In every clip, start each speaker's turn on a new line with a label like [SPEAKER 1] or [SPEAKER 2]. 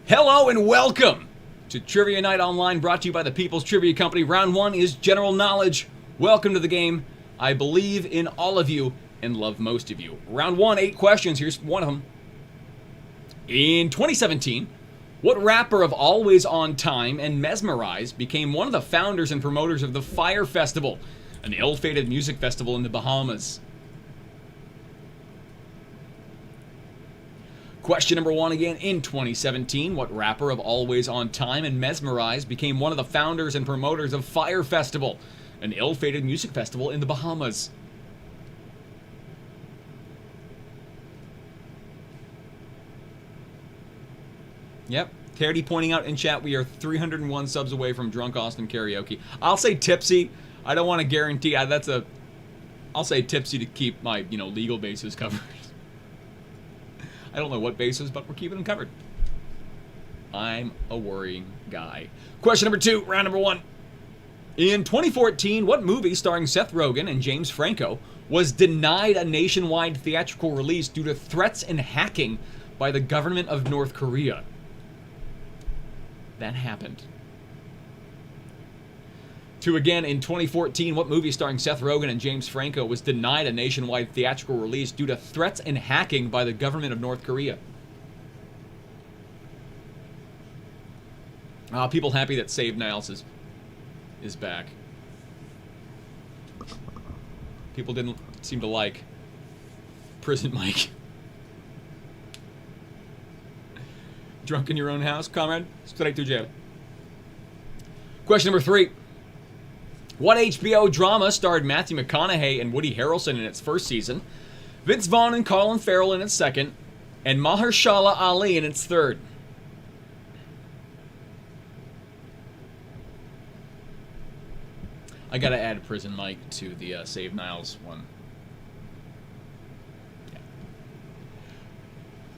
[SPEAKER 1] Hello and welcome to Trivia Night Online, brought to you by the People's Trivia Company. Round 1 is general knowledge. Welcome to the game. I believe in all of you and love most of you. Round 1, 8 questions. Here's one of them. In 2017, what rapper of Always on Time and Mesmerize became one of the founders and promoters of the Fyre Festival, an ill-fated music festival in the Bahamas? Question number 1 again. In 2017, what rapper of Always on Time and Mesmerize became one of the founders and promoters of Fyre Festival, an ill-fated music festival in the Bahamas? Yep. Terry pointing out in chat, we are 301 subs away from Drunk Austin Karaoke. I'll say tipsy. I don't want to guarantee. I'll say tipsy to keep my, legal bases covered. I don't know what bases, but we're keeping them covered. I'm a worrying guy. Question number 2, round number 1. In 2014, what movie starring Seth Rogen and James Franco was denied a nationwide theatrical release due to threats and hacking by the government of North Korea? That happened. 2 again. In 2014, what movie starring Seth Rogen and James Franco was denied a nationwide theatrical release due to threats and hacking by the government of North Korea? People happy that Save Niles is back. People didn't seem to like Prison Mike. Drunk in your own house, comrade? Straight to jail. Question number 3. What HBO drama starred Matthew McConaughey and Woody Harrelson in its first season, Vince Vaughn and Colin Farrell in its second, and Mahershala Ali in its third? I gotta add Prison Mike to the Save Niles one.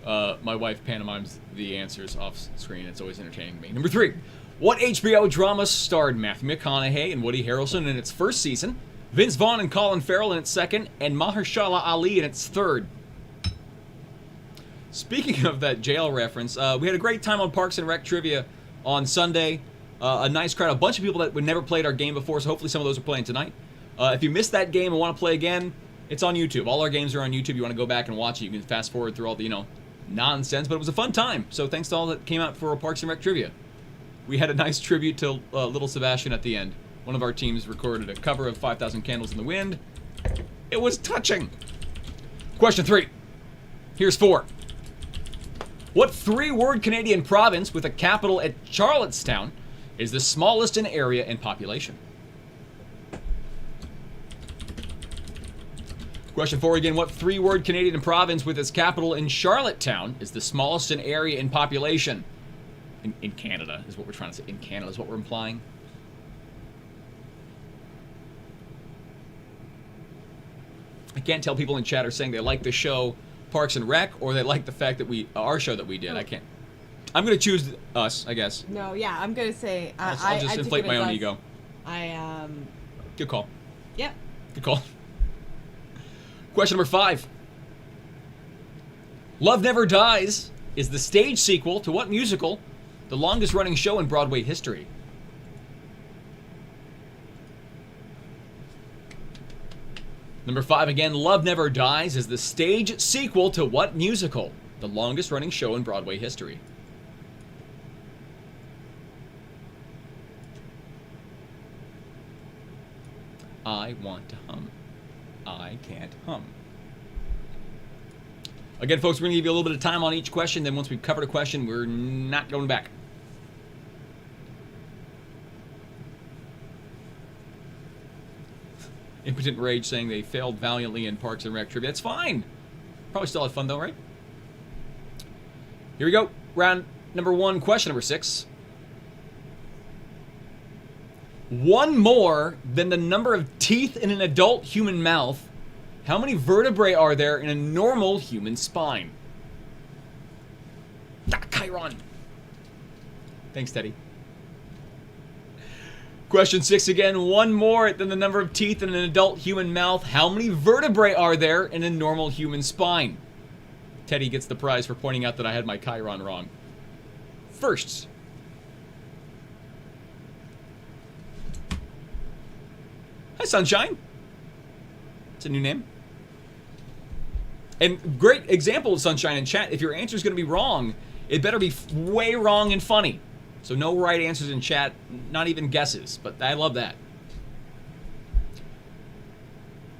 [SPEAKER 1] Yeah. My wife pantomimes the answers off screen. It's always entertaining to me. Number 3. What HBO drama starred Matthew McConaughey and Woody Harrelson in its first season, Vince Vaughn and Colin Farrell in its second, and Mahershala Ali in its third? Speaking of that jail reference, we had a great time on Parks and Rec Trivia on Sunday. A nice crowd, a bunch of people that would never played our game before, so hopefully some of those are playing tonight. If you missed that game and want to play again, it's on YouTube. All our games are on YouTube. You want to go back and watch it, you can fast forward through all the, nonsense, but it was a fun time. So thanks to all that came out for Parks and Rec Trivia. We had a nice tribute to Little Sebastian at the end. One of our teams recorded a cover of 5,000 Candles in the Wind. It was touching. Question 3. Here's 4. What 3-word Canadian province with a capital at Charlottetown is the smallest in area and population? Question 4 again. What 3-word Canadian province with its capital in Charlottetown is the smallest in area and population? In Canada is what we're trying to say. In Canada is what we're implying. I can't tell people in chat are saying they like the show Parks and Rec or they like the fact that our show that we did. I can't. I'm going to choose us, I guess.
[SPEAKER 2] No, yeah, I'm going to say...
[SPEAKER 1] I'll just inflate my own ego.
[SPEAKER 2] Good
[SPEAKER 1] call.
[SPEAKER 2] Yep.
[SPEAKER 1] Good call. Question number 5. Love Never Dies is the stage sequel to what musical, the longest running show in Broadway history? Number 5 again. Love Never Dies is the stage sequel to what musical, the longest running show in Broadway history? I want to hum. I can't hum. Again, folks, we're going to give you a little bit of time on each question. Then once we've covered a question, we're not going back. Impotent Rage saying they failed valiantly in Parks and Rec Trivia. That's fine. Probably still had fun, though, right? Here we go. Round number 1, question number 6. One more than the number of teeth in an adult human mouth. How many vertebrae are there in a normal human spine? Chiron. Thanks, Teddy. Question 6 again. One more than the number of teeth in an adult human mouth. How many vertebrae are there in a normal human spine? Teddy gets the prize for pointing out that I had my Chiron wrong. firsts. Hi, Sunshine. It's a new name. And great example of Sunshine in chat. If your answer is going to be wrong, it better be way wrong and funny. So no right answers in chat, not even guesses. But I love that.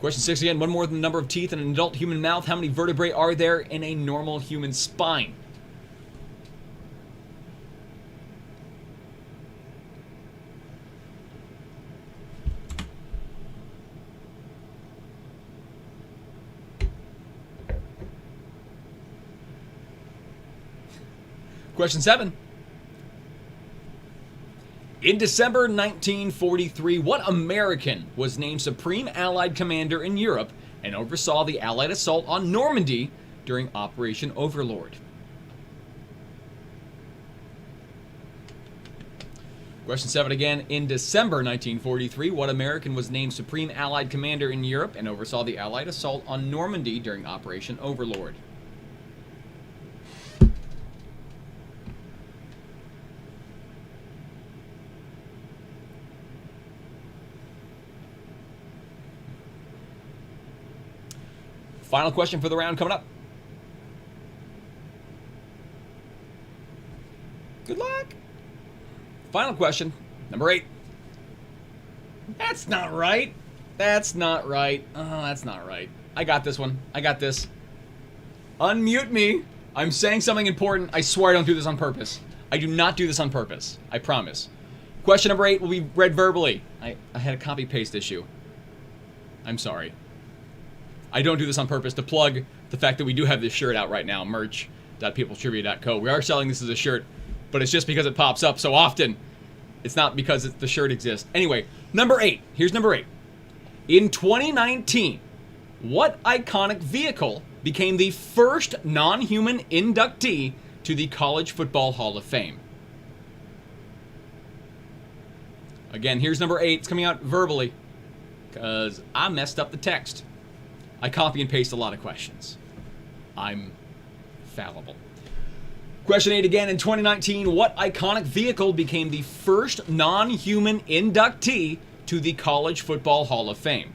[SPEAKER 1] Question 6 again. One more than the number of teeth in an adult human mouth. How many vertebrae are there in a normal human spine? Question 7. In December 1943, what American was named Supreme Allied Commander in Europe and oversaw the Allied assault on Normandy during Operation Overlord? Question 7 again. In December 1943, what American was named Supreme Allied Commander in Europe and oversaw the Allied assault on Normandy during Operation Overlord? Final question for the round coming up. Good luck. Final question, number 8. That's not right. That's not right. Oh, that's not right. I got this one. I got this. Unmute me. I'm saying something important. I swear I don't do this on purpose. I do not do this on purpose. I promise. Question number 8 will be read verbally. I had a copy-paste issue. I'm sorry. I don't do this on purpose to plug the fact that we do have this shirt out right now, merch.peoplestrivia.co. We are selling this as a shirt, but it's just because it pops up so often. It's not because the shirt exists. Anyway, number 8. Here's number 8. In 2019, what iconic vehicle became the first non-human inductee to the College Football Hall of Fame? Again, here's number 8. It's coming out verbally because I messed up the text. I copy and paste a lot of questions. I'm fallible. Question 8 again. In 2019, what iconic vehicle became the first non-human inductee to the College Football Hall of Fame?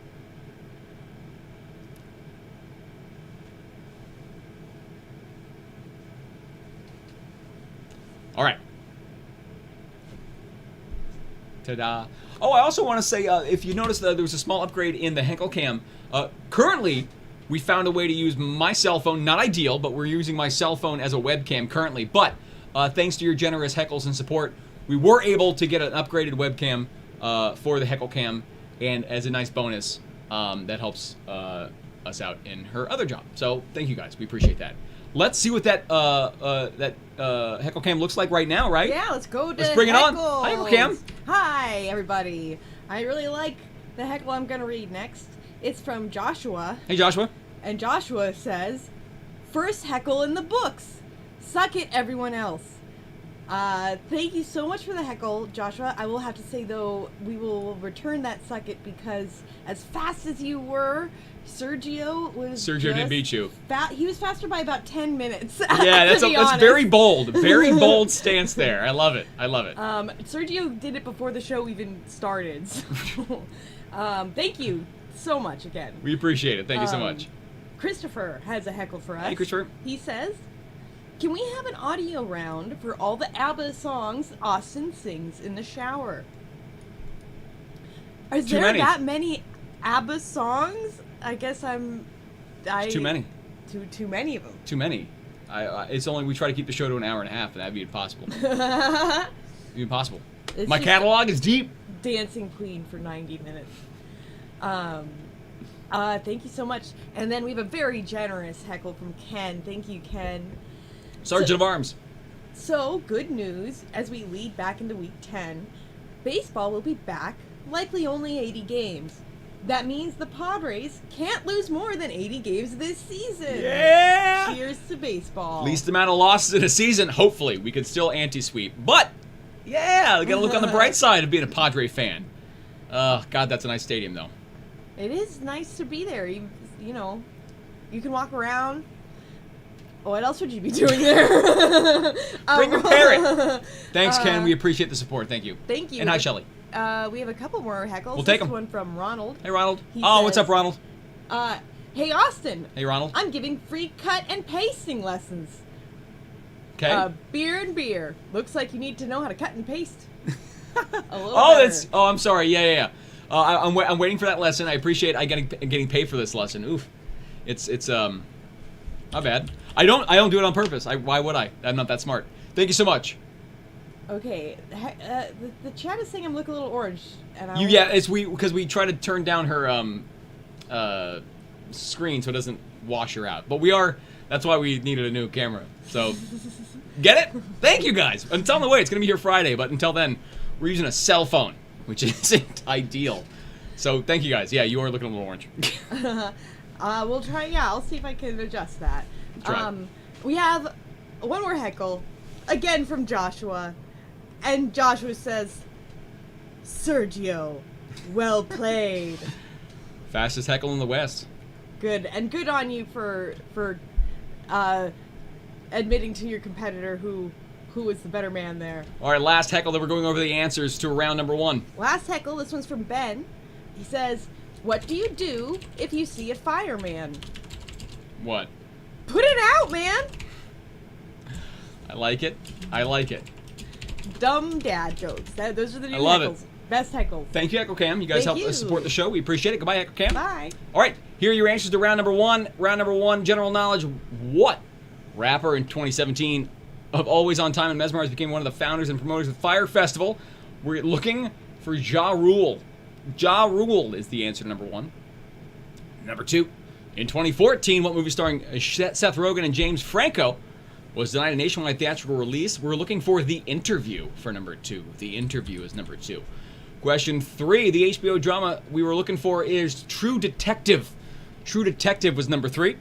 [SPEAKER 1] All right. Ta-da. Oh, I also want to say, if you notice, there was a small upgrade in the Henkel Cam. Currently, we found a way to use my cell phone. Not ideal, but we're using my cell phone as a webcam currently. But thanks to your generous heckles and support, we were able to get an upgraded webcam for the Henkel Cam. And as a nice bonus, that helps us out in her other job. So thank you guys. We appreciate that. Let's see what that Heckle Cam looks like right now, right?
[SPEAKER 2] Yeah, let's go to
[SPEAKER 1] Let's bring it on.
[SPEAKER 2] Heckles.
[SPEAKER 1] Hi, Heckle Cam.
[SPEAKER 2] Hi, everybody. I really like the heckle I'm going to read next. It's from Joshua.
[SPEAKER 1] Hey, Joshua.
[SPEAKER 2] And Joshua says, first heckle in the books. Suck it, everyone else. Thank you so much for the heckle, Joshua. I will have to say, though, we will return that suck it because as fast as you were, Sergio
[SPEAKER 1] didn't beat you.
[SPEAKER 2] He was faster by about 10 minutes.
[SPEAKER 1] Yeah, that's very bold. Very bold stance there. I love it. I love it.
[SPEAKER 2] Sergio did it before the show even started. So, thank you so much again.
[SPEAKER 1] We appreciate it. Thank you so much.
[SPEAKER 2] Christopher has a heckle for us.
[SPEAKER 1] Hey, Christopher.
[SPEAKER 2] He says, can we have an audio round for all the ABBA songs Austin sings in the shower? Is there that many ABBA songs? I guess too many. Too many of them.
[SPEAKER 1] Too many. It's only we try to keep the show to an hour and a half, and that'd be impossible. Impossible. My catalog is deep.
[SPEAKER 2] Dancing Queen for 90 minutes. Thank you so much. And then we have a very generous heckle from Ken. Thank you, Ken.
[SPEAKER 1] Sergeant of Arms.
[SPEAKER 2] So, good news, as we lead back into week 10, baseball will be back, likely only 80 games. That means the Padres can't lose more than 80 games this season.
[SPEAKER 1] Yeah!
[SPEAKER 2] Cheers to baseball.
[SPEAKER 1] Least amount of losses in a season, hopefully. We could still anti-sweep. But, yeah, we gotta look on the bright side of being a Padre fan. God, that's a nice stadium, though.
[SPEAKER 2] It is nice to be there. You know, you can walk around. What else would you be doing there?
[SPEAKER 1] Bring your parrot. Thanks, Ken. We appreciate the support. Thank you.
[SPEAKER 2] Thank you.
[SPEAKER 1] And hi, Shelly.
[SPEAKER 2] We have a couple more heckles.
[SPEAKER 1] We'll take them.
[SPEAKER 2] This one from Ronald.
[SPEAKER 1] Hey, Ronald.
[SPEAKER 2] He
[SPEAKER 1] What's
[SPEAKER 2] says,
[SPEAKER 1] up, Ronald?
[SPEAKER 2] Hey, Austin.
[SPEAKER 1] Hey, Ronald.
[SPEAKER 2] I'm giving free cut and pasting lessons.
[SPEAKER 1] Okay.
[SPEAKER 2] Beer and beer. Looks like you need to know how to cut and paste. A little
[SPEAKER 1] I'm sorry. Yeah. I'm waiting for that lesson. I appreciate getting paid for this lesson. Oof. It's not bad. I don't do it on purpose. Why would I? I'm not that smart. Thank you so much.
[SPEAKER 2] Okay. The chat is saying I'm looking a little orange. And
[SPEAKER 1] it's because we try to turn down her screen so it doesn't wash her out. But that's why we needed a new camera. So get it? Thank you guys. It's on the way. It's gonna be here Friday, but until then, we're using a cell phone, which isn't ideal. So thank you guys. Yeah, you are looking a little orange.
[SPEAKER 2] We'll try. Yeah, I'll see if I can adjust that.
[SPEAKER 1] Try.
[SPEAKER 2] We have one more heckle, again from Joshua, and Joshua says, "Sergio, well played."
[SPEAKER 1] Fastest heckle in the West.
[SPEAKER 2] Good, and good on you for admitting to your competitor who was the better man there.
[SPEAKER 1] All right, last heckle that we're going over the answers to round number 1.
[SPEAKER 2] Last heckle. This one's from Ben. He says, "What do you do if you see a fireman?"
[SPEAKER 1] What?
[SPEAKER 2] Put it out, man.
[SPEAKER 1] I like it. I like it.
[SPEAKER 2] Dumb dad jokes. Those are the new
[SPEAKER 1] I love
[SPEAKER 2] heckles.
[SPEAKER 1] it.
[SPEAKER 2] Best heckles.
[SPEAKER 1] Thank you, Echo Cam. You guys
[SPEAKER 2] Thank
[SPEAKER 1] help us
[SPEAKER 2] you.
[SPEAKER 1] support the show. We appreciate it. Goodbye, Echo Cam.
[SPEAKER 2] Bye.
[SPEAKER 1] All right, here are your answers to round number 1. Round number 1, general knowledge. What rapper in 2017 of Always on Time and Mesmerize became one of the founders and promoters of Fyre Festival? We're looking for Ja Rule. Ja Rule is the answer to number 1. Number 2, in 2014, what movie starring Seth Rogen and James Franco was denied a nationwide theatrical release? We're looking for The Interview for number 2. The Interview is number 2. Question 3, the HBO drama we were looking for is True Detective. True Detective was number 3.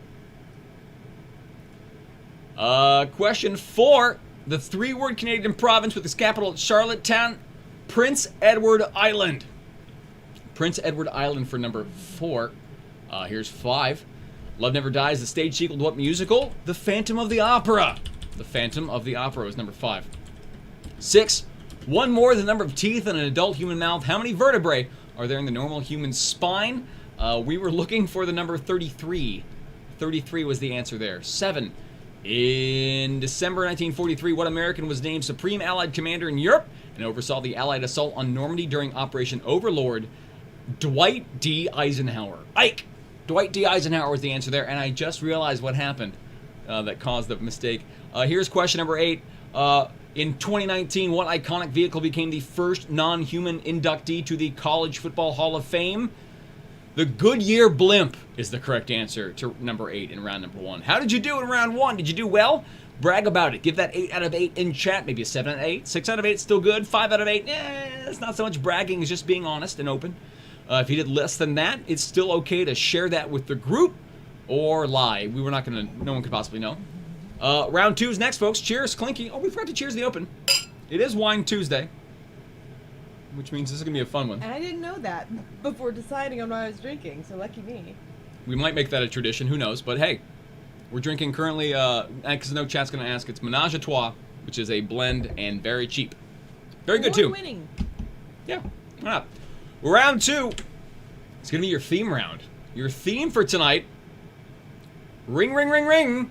[SPEAKER 1] Question 4, the 3-word Canadian province with its capital at Charlottetown, Prince Edward Island. Prince Edward Island for number 4. Here's 5. Love Never Dies, the stage sequel to what musical? The Phantom of the Opera. The Phantom of the Opera was number 5. 6. One more than the number of teeth in an adult human mouth. How many vertebrae are there in the normal human spine? We were looking for the number 33. 33 was the answer there. 7. In December 1943, what American was named Supreme Allied Commander in Europe and oversaw the Allied assault on Normandy during Operation Overlord? Dwight D. Eisenhower. Ike! Dwight D. Eisenhower was the answer there, and I just realized what happened that caused the mistake. Here's question number 8. In 2019, what iconic vehicle became the first non-human inductee to the College Football Hall of Fame? The Goodyear blimp is the correct answer to number 8 in round number 1. How did you do in round 1? Did you do well? Brag about it. Give that 8 out of 8 in chat. Maybe a 7 out of 8. 6 out of 8 still good. 5 out of 8, it's not so much bragging. It's just being honest and open. If you did less than that, it's still okay to share that with the group or lie. We were not going to, no one could possibly know. Round 2 is next, folks. Cheers, Clinky. Oh, we forgot to cheers the open. It is Wine Tuesday, which means this is going to be a fun one.
[SPEAKER 2] And I didn't know that before deciding on what I was drinking, so lucky me.
[SPEAKER 1] We might make that a tradition, who knows. But hey, we're drinking currently, because no chat's going to ask, it's Menage a Trois, which is a blend and very cheap. Very good, too.
[SPEAKER 2] Winning.
[SPEAKER 1] Yeah, why not? Round 2, it's going to be your theme round. Your theme for tonight, ring, ring, ring, ring,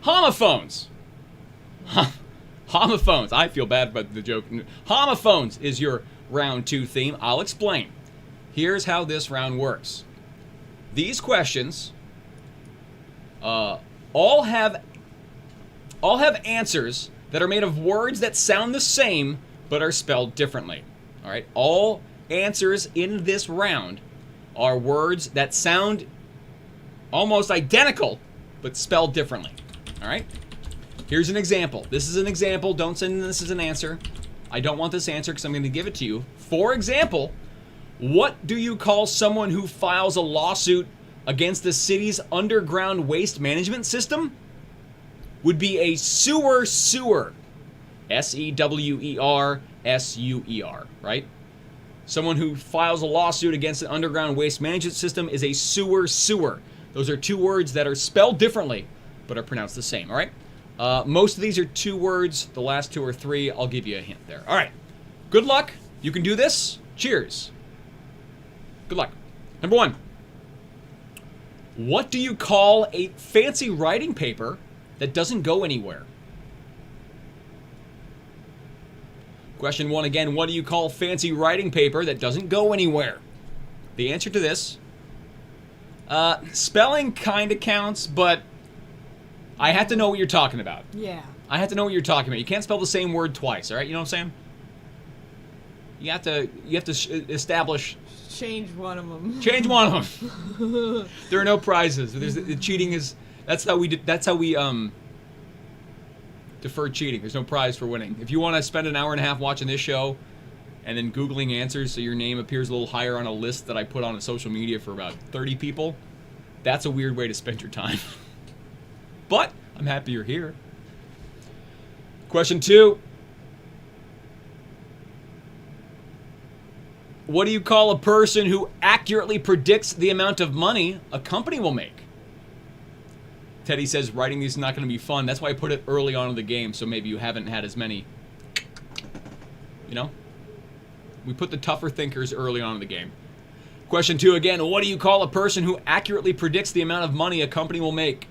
[SPEAKER 1] homophones. Homophones. I feel bad about the joke. Homophones is your round 2 theme. I'll explain. Here's how this round works. These questions all have answers that are made of words that sound the same but are spelled differently. All right? All answers in this round are words that sound almost identical but spelled differently. All right? Here's an example. This is an example. Don't send this as an answer. I don't want this answer because I'm going to give it to you. For example, what do you call someone who files a lawsuit against the city's underground waste management system? Would be a sewer. S-E-W-E-R-S-U-E-R, right? Someone who files a lawsuit against an underground waste management system is a sewer. Those are 2 words that are spelled differently, but are pronounced the same, all right? Most of these are 2 words. The last 2 are 3. I'll give you a hint there. All right. Good luck. You can do this. Cheers. Good luck. Number 1. What do you call a fancy writing paper that doesn't go anywhere? Question 1 again. What do you call fancy writing paper that doesn't go anywhere? The answer to this, spelling kind of counts, but I have to know what you're talking about.
[SPEAKER 2] Yeah.
[SPEAKER 1] I have to know what you're talking about. You can't spell the same word twice, all right? You know what I'm saying? You have to establish.
[SPEAKER 2] Change one of them.
[SPEAKER 1] Change one of them. There are no prizes. The cheating is. That's how we defer cheating. There's no prize for winning. If you want to spend an hour and a half watching this show, and then Googling answers so your name appears a little higher on a list that I put on social media for about 30 people, that's a weird way to spend your time. But I'm happy you're here. Question 2. What do you call a person who accurately predicts the amount of money a company will make? Teddy says writing these is not going to be fun. That's why I put it early on in the game, so maybe you haven't had as many. You know? We put the tougher thinkers early on in the game. Question 2 again. What do you call a person who accurately predicts the amount of money a company will make?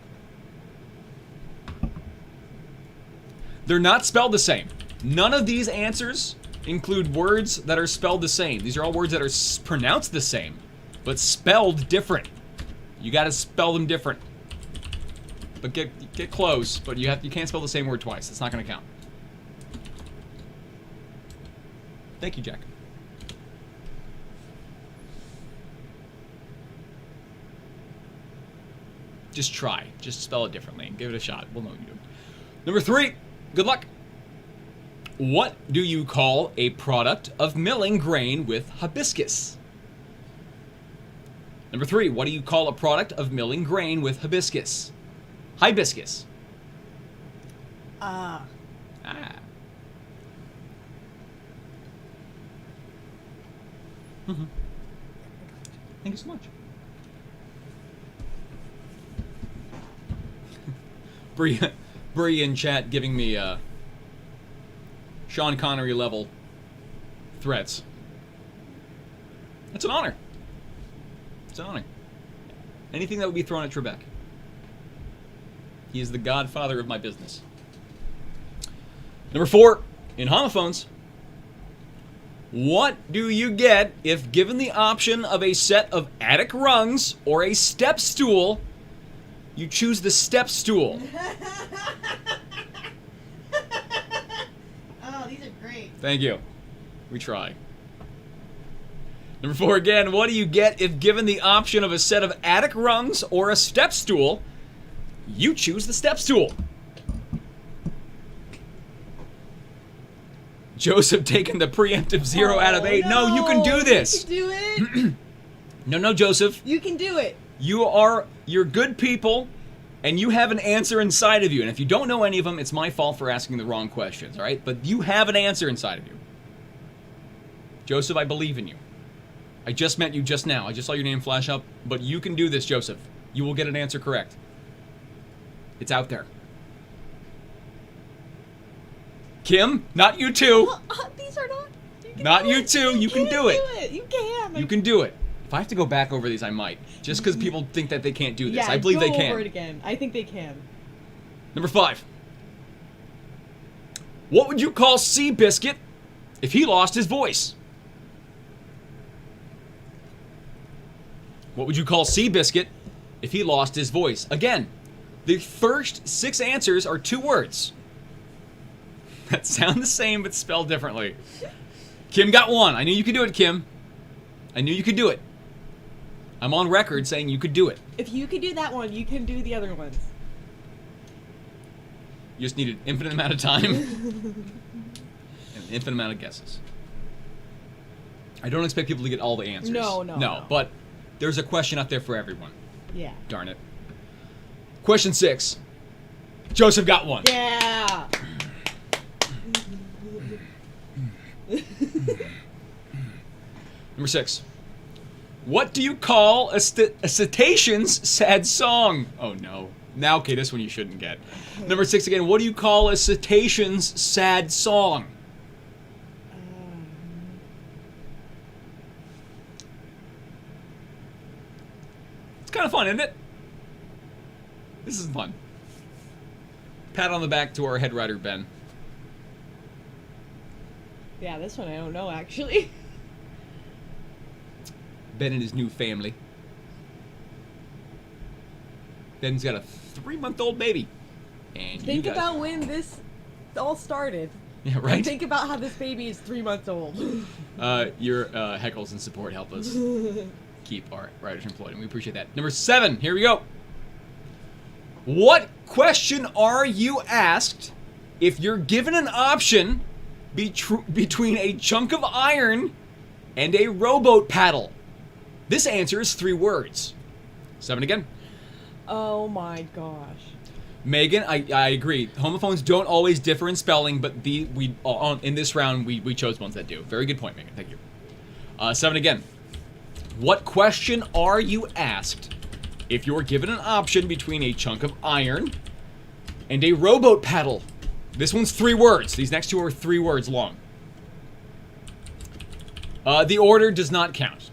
[SPEAKER 1] They're not spelled the same. None of these answers include words that are spelled the same. These are all words that are pronounced the same, but spelled different. You got to spell them different. But get close. But you can't spell the same word twice. It's not going to count. Thank you, Jack. Just try. Just spell it differently. Give it a shot. We'll know what you're doing. Number 3. Good luck. What do you call a product of milling grain with hibiscus? Number 3. What do you call a product of milling grain with hibiscus? Hibiscus. Thank you so much. Bree in chat giving me Sean Connery level threats. That's an honor. It's an honor. Anything that would be thrown at Trebek. He is the godfather of my business. Number 4, in homophones. What do you get if given the option of a set of attic rungs or a step stool, you choose the step stool?
[SPEAKER 2] Oh, these are great.
[SPEAKER 1] Thank you. We try. Number 4 again. What do you get if given the option of a set of attic rungs or a step stool, you choose the step stool? Joseph taking the preemptive 0 out of 8. No, you can do this.
[SPEAKER 2] You can do it.
[SPEAKER 1] No, Joseph.
[SPEAKER 2] You can do it.
[SPEAKER 1] You're good people, and you have an answer inside of you. And if you don't know any of them, it's my fault for asking the wrong questions, all right? But you have an answer inside of you. Joseph, I believe in you. I just met you just now. I just saw your name flash up. But you can do this, Joseph. You will get an answer correct. It's out there. Kim, not you too.
[SPEAKER 2] These are not.
[SPEAKER 1] Not you too. You can do it.
[SPEAKER 2] You can.
[SPEAKER 1] You can do it. If I have to go back over these, I might. Just because people think that they can't do this.
[SPEAKER 2] Yeah,
[SPEAKER 1] I believe they
[SPEAKER 2] go
[SPEAKER 1] can.
[SPEAKER 2] over it again. I think they can.
[SPEAKER 1] Number 5. What would you call Seabiscuit if he lost his voice? What would you call Seabiscuit if he lost his voice? Again, the first 6 answers are 2 words that sound the same but spelled differently. Kim got 1. I knew you could do it, Kim. I knew you could do it. I'm on record saying you could do it.
[SPEAKER 2] If you could do that one, you can do the other ones.
[SPEAKER 1] You just need an infinite amount of time and an infinite amount of guesses. I don't expect people to get all the answers. No, but there's a question out there for everyone.
[SPEAKER 2] Yeah.
[SPEAKER 1] Darn it. Question 6. Joseph got 1.
[SPEAKER 2] Yeah.
[SPEAKER 1] Number 6. What do you call a cetacean's sad song? Oh no. Now, okay, this one you shouldn't get. Number 6 again. What do you call a cetacean's sad song? It's kind of fun, isn't it? This is fun. Pat on the back to our head writer, Ben.
[SPEAKER 2] Yeah, this one I don't know, actually.
[SPEAKER 1] Ben and his new family. Ben's got a 3-month-old baby. And
[SPEAKER 2] Think
[SPEAKER 1] you guys...
[SPEAKER 2] about when this all started.
[SPEAKER 1] Yeah, right?
[SPEAKER 2] And think about how this baby is 3 months old.
[SPEAKER 1] Your heckles and support help us keep our writers employed, and we appreciate that. Number 7, here we go. What question are you asked if you're given an option between a chunk of iron and a rowboat paddle? This answer is 3 words. 7 again.
[SPEAKER 2] Oh my gosh.
[SPEAKER 1] Megan, I agree. Homophones don't always differ in spelling, but in this round we chose ones that do. Very good point, Megan. Thank you. 7 again. What question are you asked if you're given an option between a chunk of iron and a rowboat paddle? This one's 3 words. These next 2 are 3 words long. The order does not count.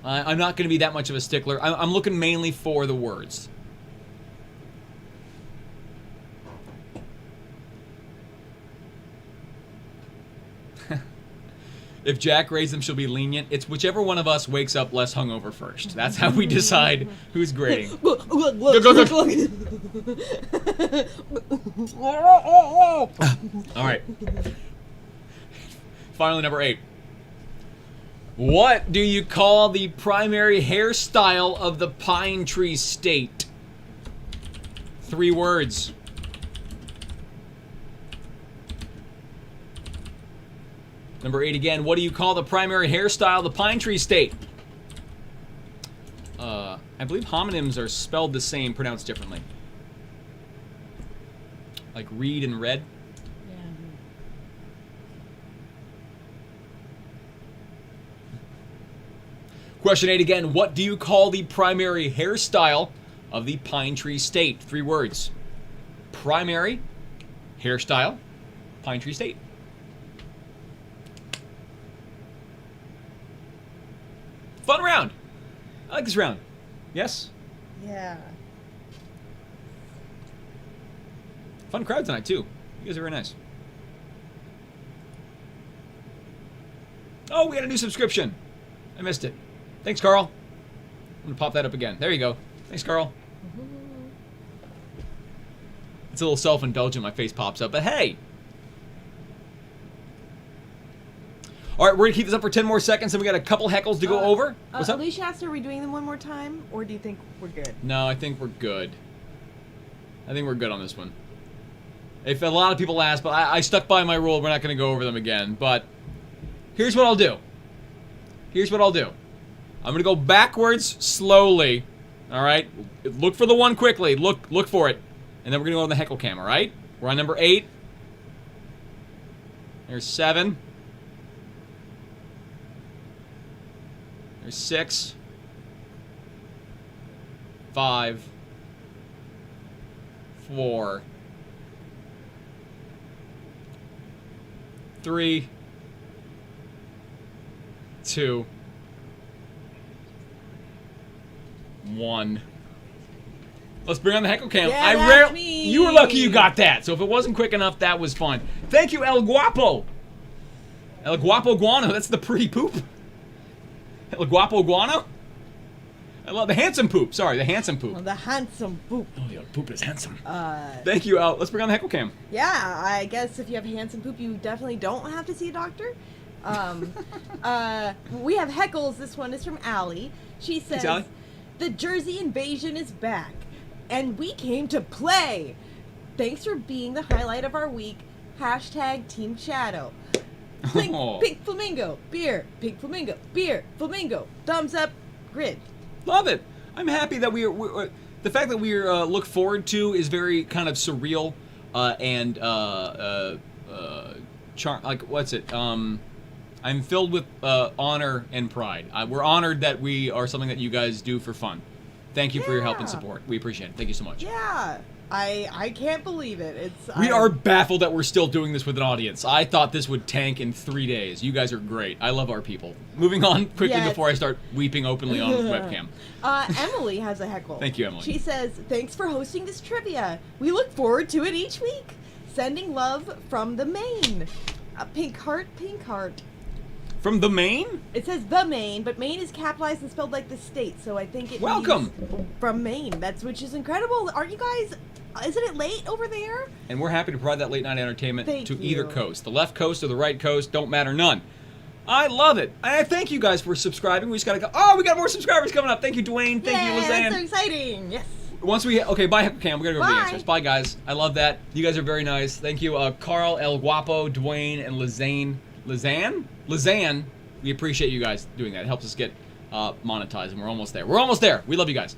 [SPEAKER 1] I'm not going to be that much of a stickler. I'm looking mainly for the words. If Jack raised them, she'll be lenient. It's whichever one of us wakes up less hungover first. That's how we decide who's grading.
[SPEAKER 2] Look.
[SPEAKER 1] All right. Finally, number 8. What do you call the primary hairstyle of the pine tree state? 3 words. Number 8 again. What do you call the primary hairstyle of the pine tree state? I believe homonyms are spelled the same, pronounced differently. Like reed and red.
[SPEAKER 2] Yeah.
[SPEAKER 1] Question 8 again. What do you call the primary hairstyle of the pine tree state? 3 words. Primary hairstyle, pine tree state. Fun round. I like this round. Yes?
[SPEAKER 2] Yeah.
[SPEAKER 1] Fun crowd tonight, too. You guys are very nice. Oh, we got a new subscription. I missed it. Thanks, Carl. I'm going to pop that up again. There you go. Thanks, Carl. It's a little self-indulgent. My face pops up, but hey. All right, we're going to keep this up for 10 more seconds, and we got a couple heckles to go over. What's up?
[SPEAKER 2] Alicia asked, are we doing them one more time, or do you think we're good?
[SPEAKER 1] No, I think we're good. I think we're good on this one. If a lot of people ask, but I stuck by my rule, we're not going to go over them again. But here's what I'll do. I'm going to go backwards slowly. All right? Look for the one quickly. Look for it. And then we're going to go on the heckle cam, all right? We're on number 8. There's 7. There's 6. 5. 4. 3. 2. 1. Let's bring on the heckle cam.
[SPEAKER 2] Yeah, that's me.
[SPEAKER 1] You were lucky you got that. So if it wasn't quick enough, that was fun. Thank you, El Guapo. El Guapo Guano. That's the pretty poop. El Guapo Guano. I love the handsome poop. Sorry, the handsome poop.
[SPEAKER 2] Oh, the handsome poop.
[SPEAKER 1] Oh, the poop is handsome.
[SPEAKER 2] Thank
[SPEAKER 1] you, El. Let's bring on the heckle cam.
[SPEAKER 2] Yeah, I guess if you have handsome poop, you definitely don't have to see a doctor. We have heckles. This one is from Allie. She says,
[SPEAKER 1] Thanks, Allie.
[SPEAKER 2] The Jersey invasion is back, and we came to play. Thanks for being the highlight of our week. # Team Shadow. Pink flamingo, beer, pink flamingo, beer, flamingo, thumbs up, grid.
[SPEAKER 1] Love it. I'm happy that we're the fact that we look forward to is very kind of surreal and like what's it? I'm filled with honor and pride. We're honored that we are something that you guys do for fun. Thank you for your help and
[SPEAKER 2] Yeah.
[SPEAKER 1] support. We appreciate it. Thank you so much.
[SPEAKER 2] Yeah. I can't believe it.
[SPEAKER 1] We are baffled that we're still doing this with an audience. I thought this would tank in 3 days. You guys are great. I love our people. Moving on quickly
[SPEAKER 2] Yes.
[SPEAKER 1] before I start weeping openly on webcam.
[SPEAKER 2] Emily has a heckle.
[SPEAKER 1] Thank you, Emily.
[SPEAKER 2] She says, "Thanks for hosting this trivia. We look forward to it each week. Sending love from the Maine." Pink heart, pink heart.
[SPEAKER 1] From the Maine?
[SPEAKER 2] It says the Maine, but Maine is capitalized and spelled like the state, so I think it
[SPEAKER 1] Welcome.
[SPEAKER 2] means from Maine. Which is incredible. Aren't you guys? Isn't it late over there?
[SPEAKER 1] And we're happy to provide that late night entertainment
[SPEAKER 2] Thank
[SPEAKER 1] to
[SPEAKER 2] you.
[SPEAKER 1] either coast. The left coast or the right coast, don't matter none. I love it. I thank you guys for subscribing. We just gotta go. Oh, we got more subscribers coming up. Thank you, Dwayne. Thank you,
[SPEAKER 2] That's
[SPEAKER 1] Lizanne.
[SPEAKER 2] so exciting. Yes.
[SPEAKER 1] Once we okay, bye, Cam. We're gonna go to the
[SPEAKER 2] Bye.
[SPEAKER 1] answers. Bye, guys. I love that. You guys are very nice. Thank you, Carl, El Guapo, Dwayne, and Lizanne. We appreciate you guys doing that. It helps us get monetized, and we're almost there. We're almost there. We love you guys.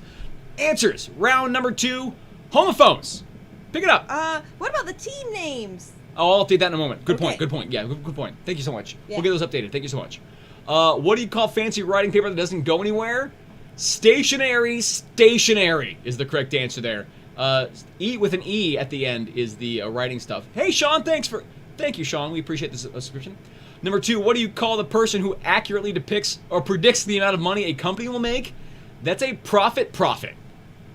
[SPEAKER 1] Answers. Round number 2. Homophones. Pick it up.
[SPEAKER 2] What about the team names?
[SPEAKER 1] Oh, I'll update that in a moment. Good
[SPEAKER 2] Okay.
[SPEAKER 1] point. Good point. Yeah, good point. Thank you so much.
[SPEAKER 2] Yeah.
[SPEAKER 1] We'll get those updated. Thank you so much. What do you call fancy writing paper that doesn't go anywhere? Stationary. Stationary is the correct answer there. E with an E at the end is the writing stuff. Hey, Sean, thank you, Sean. We appreciate this subscription. Number 2, what do you call the person who accurately depicts or predicts the amount of money a company will make? That's a profit.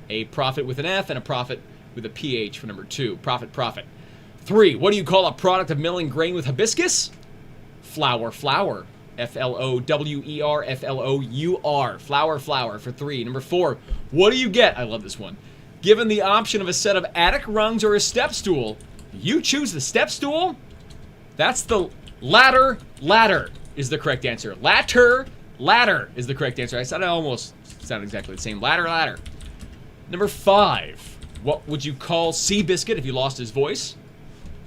[SPEAKER 1] A profit with an F and a profit with a PH for number 2. Profit. 3, what do you call a product of milling grain with hibiscus? Flour. Flower Flour for 3. Number 4, what do you get? I love this one. Given the option of a set of attic rungs or a step stool, you choose the step stool? That's the ladder is the correct answer. Ladder is the correct answer. I said I almost sounded exactly the same. Ladder. Number 5, what would you call Seabiscuit if you lost his voice?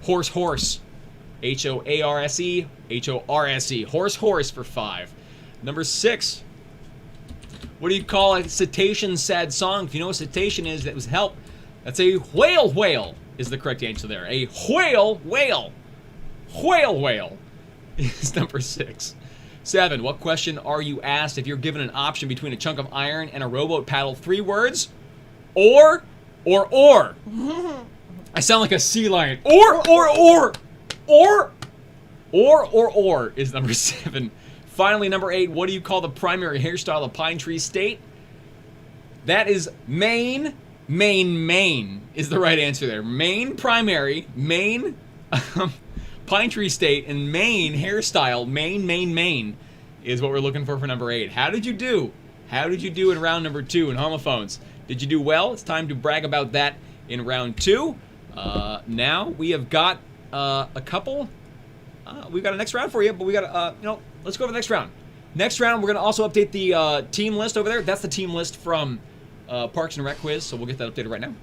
[SPEAKER 1] Horse. Hoarse. Horse for 5. Number 6, what do you call a cetacean sad song? If you know what cetacean is, that was help. That's a whale is the correct answer there. A whale is number 6. 7, what question are you asked if you're given an option between a chunk of iron and a rowboat paddle? 3 words. Or. I sound like a sea lion. Or is number 7. Finally, number 8, what do you call the primary hairstyle of Pine Tree State? That is Maine is the right answer there. Maine primary, Maine Pine Tree State, and Maine hairstyle, Maine is what we're looking for number 8. How did you do? How did you do in round number 2 in homophones? Did you do well? It's time to brag about that in round 2. Now we have got a couple. We've got a next round for you, but we got let's go over the next round. Next round, we're going to also update the team list over there. That's the team list from Parks and Rec quiz, so we'll get that updated right now.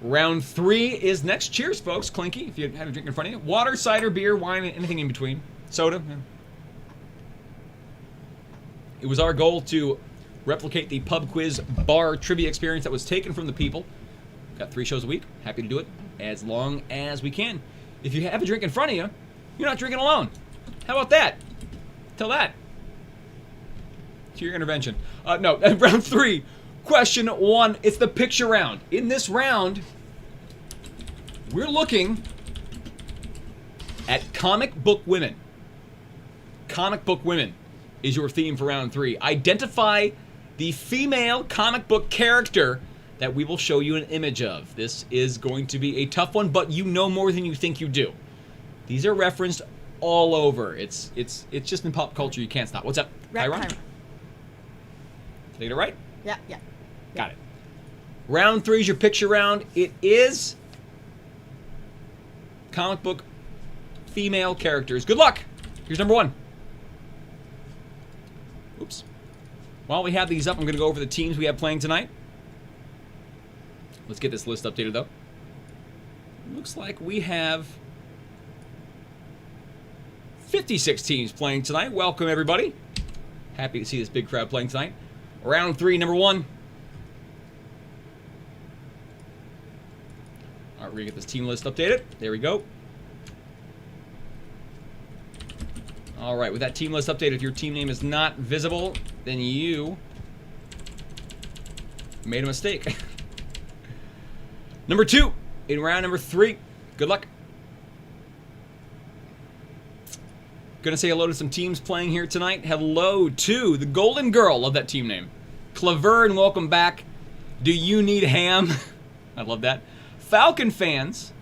[SPEAKER 1] Round 3 is next. Cheers, folks. Clinky, if you have a drink in front of you. Water, cider, beer, wine, anything in between. Soda. Yeah. It was our goal to replicate the pub quiz bar trivia experience that was taken from the people. Got 3 shows a week. Happy to do it as long as we can. If you have a drink in front of you, you're not drinking alone. How about that? Tell that to your intervention. No, round 3. Question 1. It's the picture round. In this round, we're looking at comic book women. Comic book women is your theme for round 3. Identify the female comic book character that we will show you an image of. This is going to be a tough one, but you know more than you think you do. These are referenced all over. It's just in pop culture. You can't stop. What's up, Chiron? Did I get it right?
[SPEAKER 2] Yeah.
[SPEAKER 1] Got it. Round 3 is your picture round. It is comic book female characters. Good luck. Here's number 1. Oops. While we have these up, I'm going to go over the teams we have playing tonight. Let's get this list updated, though. Looks like we have 56 teams playing tonight. Welcome, everybody. Happy to see this big crowd playing tonight. Round 3, number 1. All right, we're going to get this team list updated. There we go. All right, with that team list updated, if your team name is not visible, then you Made a mistake. Number 2 in round number 3. Good luck. Gonna say hello to some teams playing here tonight. Hello to the Golden Girl. Love that team name. Claverne, welcome back. Do you need ham? I love that. Falcon fans.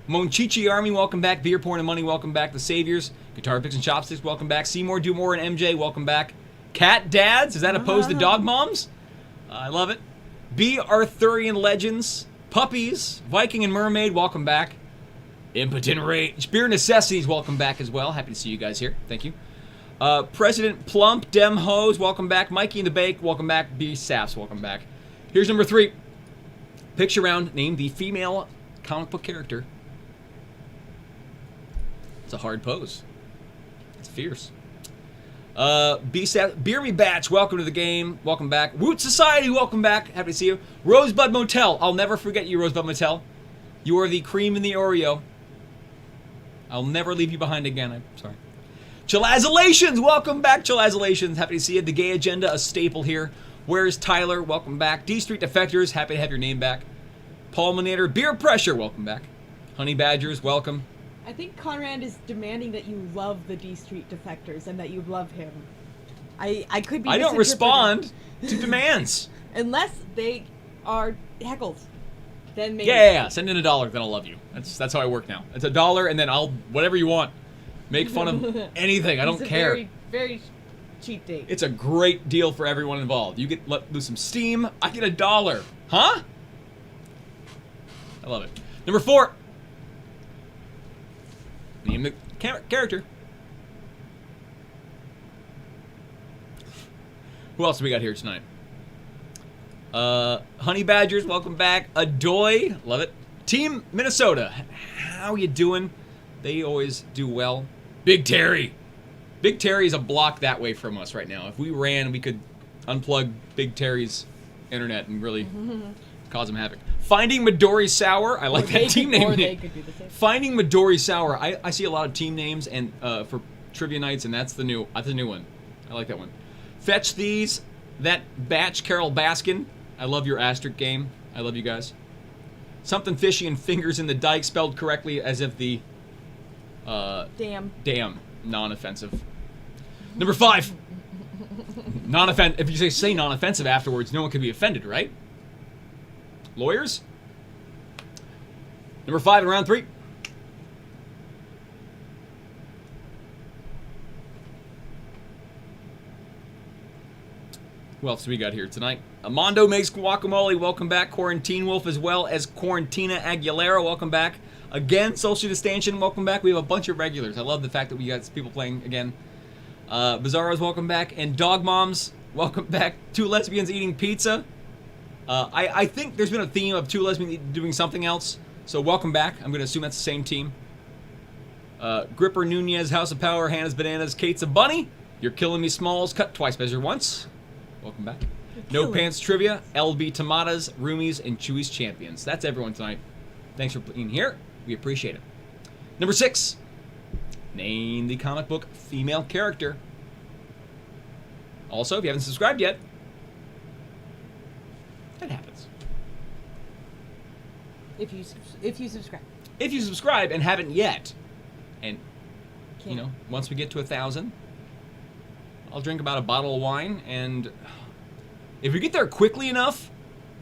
[SPEAKER 1] Monchichi Army, welcome back. Beer Porn and Money, welcome back. The Saviors. Guitar Picks and Chopsticks, welcome back. Seymour, Do More, and MJ, welcome back. Cat Dads, is that opposed to Dog Moms? I love it. B. Arthurian Legends. Puppies. Viking and Mermaid, welcome back. Impotent Rage. Beer Necessities, welcome back as well. Happy to see you guys here. Thank you. President Plump, Dem Hose, welcome back. Mikey and the Bake, welcome back. B. Saps, welcome back. Here's number 3. Picture round, name the female comic book character. It's a hard pose. It's fierce. B. Saps, Beer Me Batch, welcome to the game. Welcome back. Woot Society, welcome back. Happy to see you. Rosebud Motel, I'll never forget you, Rosebud Motel. You are the cream in the Oreo. I'll never leave you behind again. I'm sorry. Chilazolations! Welcome back, Chilazolations. Happy to see you. The Gay Agenda, a staple here. Where's Tyler? Welcome back. D Street Defectors, happy to have your name back. Pulminator, Beer Pressure, welcome back. Honey Badgers, welcome.
[SPEAKER 2] I think Conrad is demanding that you love the D Street Defectors and that you love him. I could be
[SPEAKER 1] I don't respond to demands.
[SPEAKER 2] Unless they are heckled. Then maybe.
[SPEAKER 1] Yeah. Send in $1, then I'll love you. That's how I work now. It's $1, and then I'll whatever you want. Make fun of anything. I don't care.
[SPEAKER 2] Very, very cheap date.
[SPEAKER 1] It's a great deal for everyone involved. You get let loose some steam. I get $1. Huh? I love it. Number 4. Name the character. Who else do we got here tonight? Honey Badgers, welcome back. Adoy, love it. Team Minnesota, how you doing? They always do well. Big Terry. Big Terry is a block that way from us right now. If we ran, we could unplug Big Terry's internet and really cause him havoc. Finding Midori Sour, I like that team name.
[SPEAKER 2] They could do the same.
[SPEAKER 1] Finding Midori Sour, I see a lot of team names and for trivia nights, and that's the new one. I like that one. Fetch These, that Batch Carol Baskin. I love your asterisk game. I love you guys. Something Fishy and Fingers in the Dike, spelled correctly as if the damn non-offensive. Number 5. Non-offensive. If you say non-offensive afterwards, no one can be offended, right? Lawyers? Number 5 in round 3. Who else do we got here tonight? Amondo Makes Guacamole, welcome back. Quarantine Wolf, as well as Quarantina Aguilera, welcome back. Again, Social Distanciation, welcome back. We have a bunch of regulars. I love the fact that we got people playing again. Bizarros, welcome back. And Dog Moms, welcome back. 2 lesbians eating pizza. I think there's been a theme of 2 lesbians doing something else. So welcome back. I'm going to assume that's the same team. Gripper Nunez, House of Power, Hannah's Bananas, Kate's a Bunny. You're Killing Me Smalls, Cut Twice, Measure Once. Welcome back. No Pants Trivia, LB Tomatas, Roomies, and Chewy's Champions. That's everyone tonight. Thanks for being here. We appreciate it. Number 6. Name the comic book female character. Also, if you haven't subscribed yet, that happens.
[SPEAKER 2] If you subscribe.
[SPEAKER 1] If you subscribe and haven't yet, and you know, once we get to 1,000, I'll drink about a bottle of wine, and if we get there quickly enough,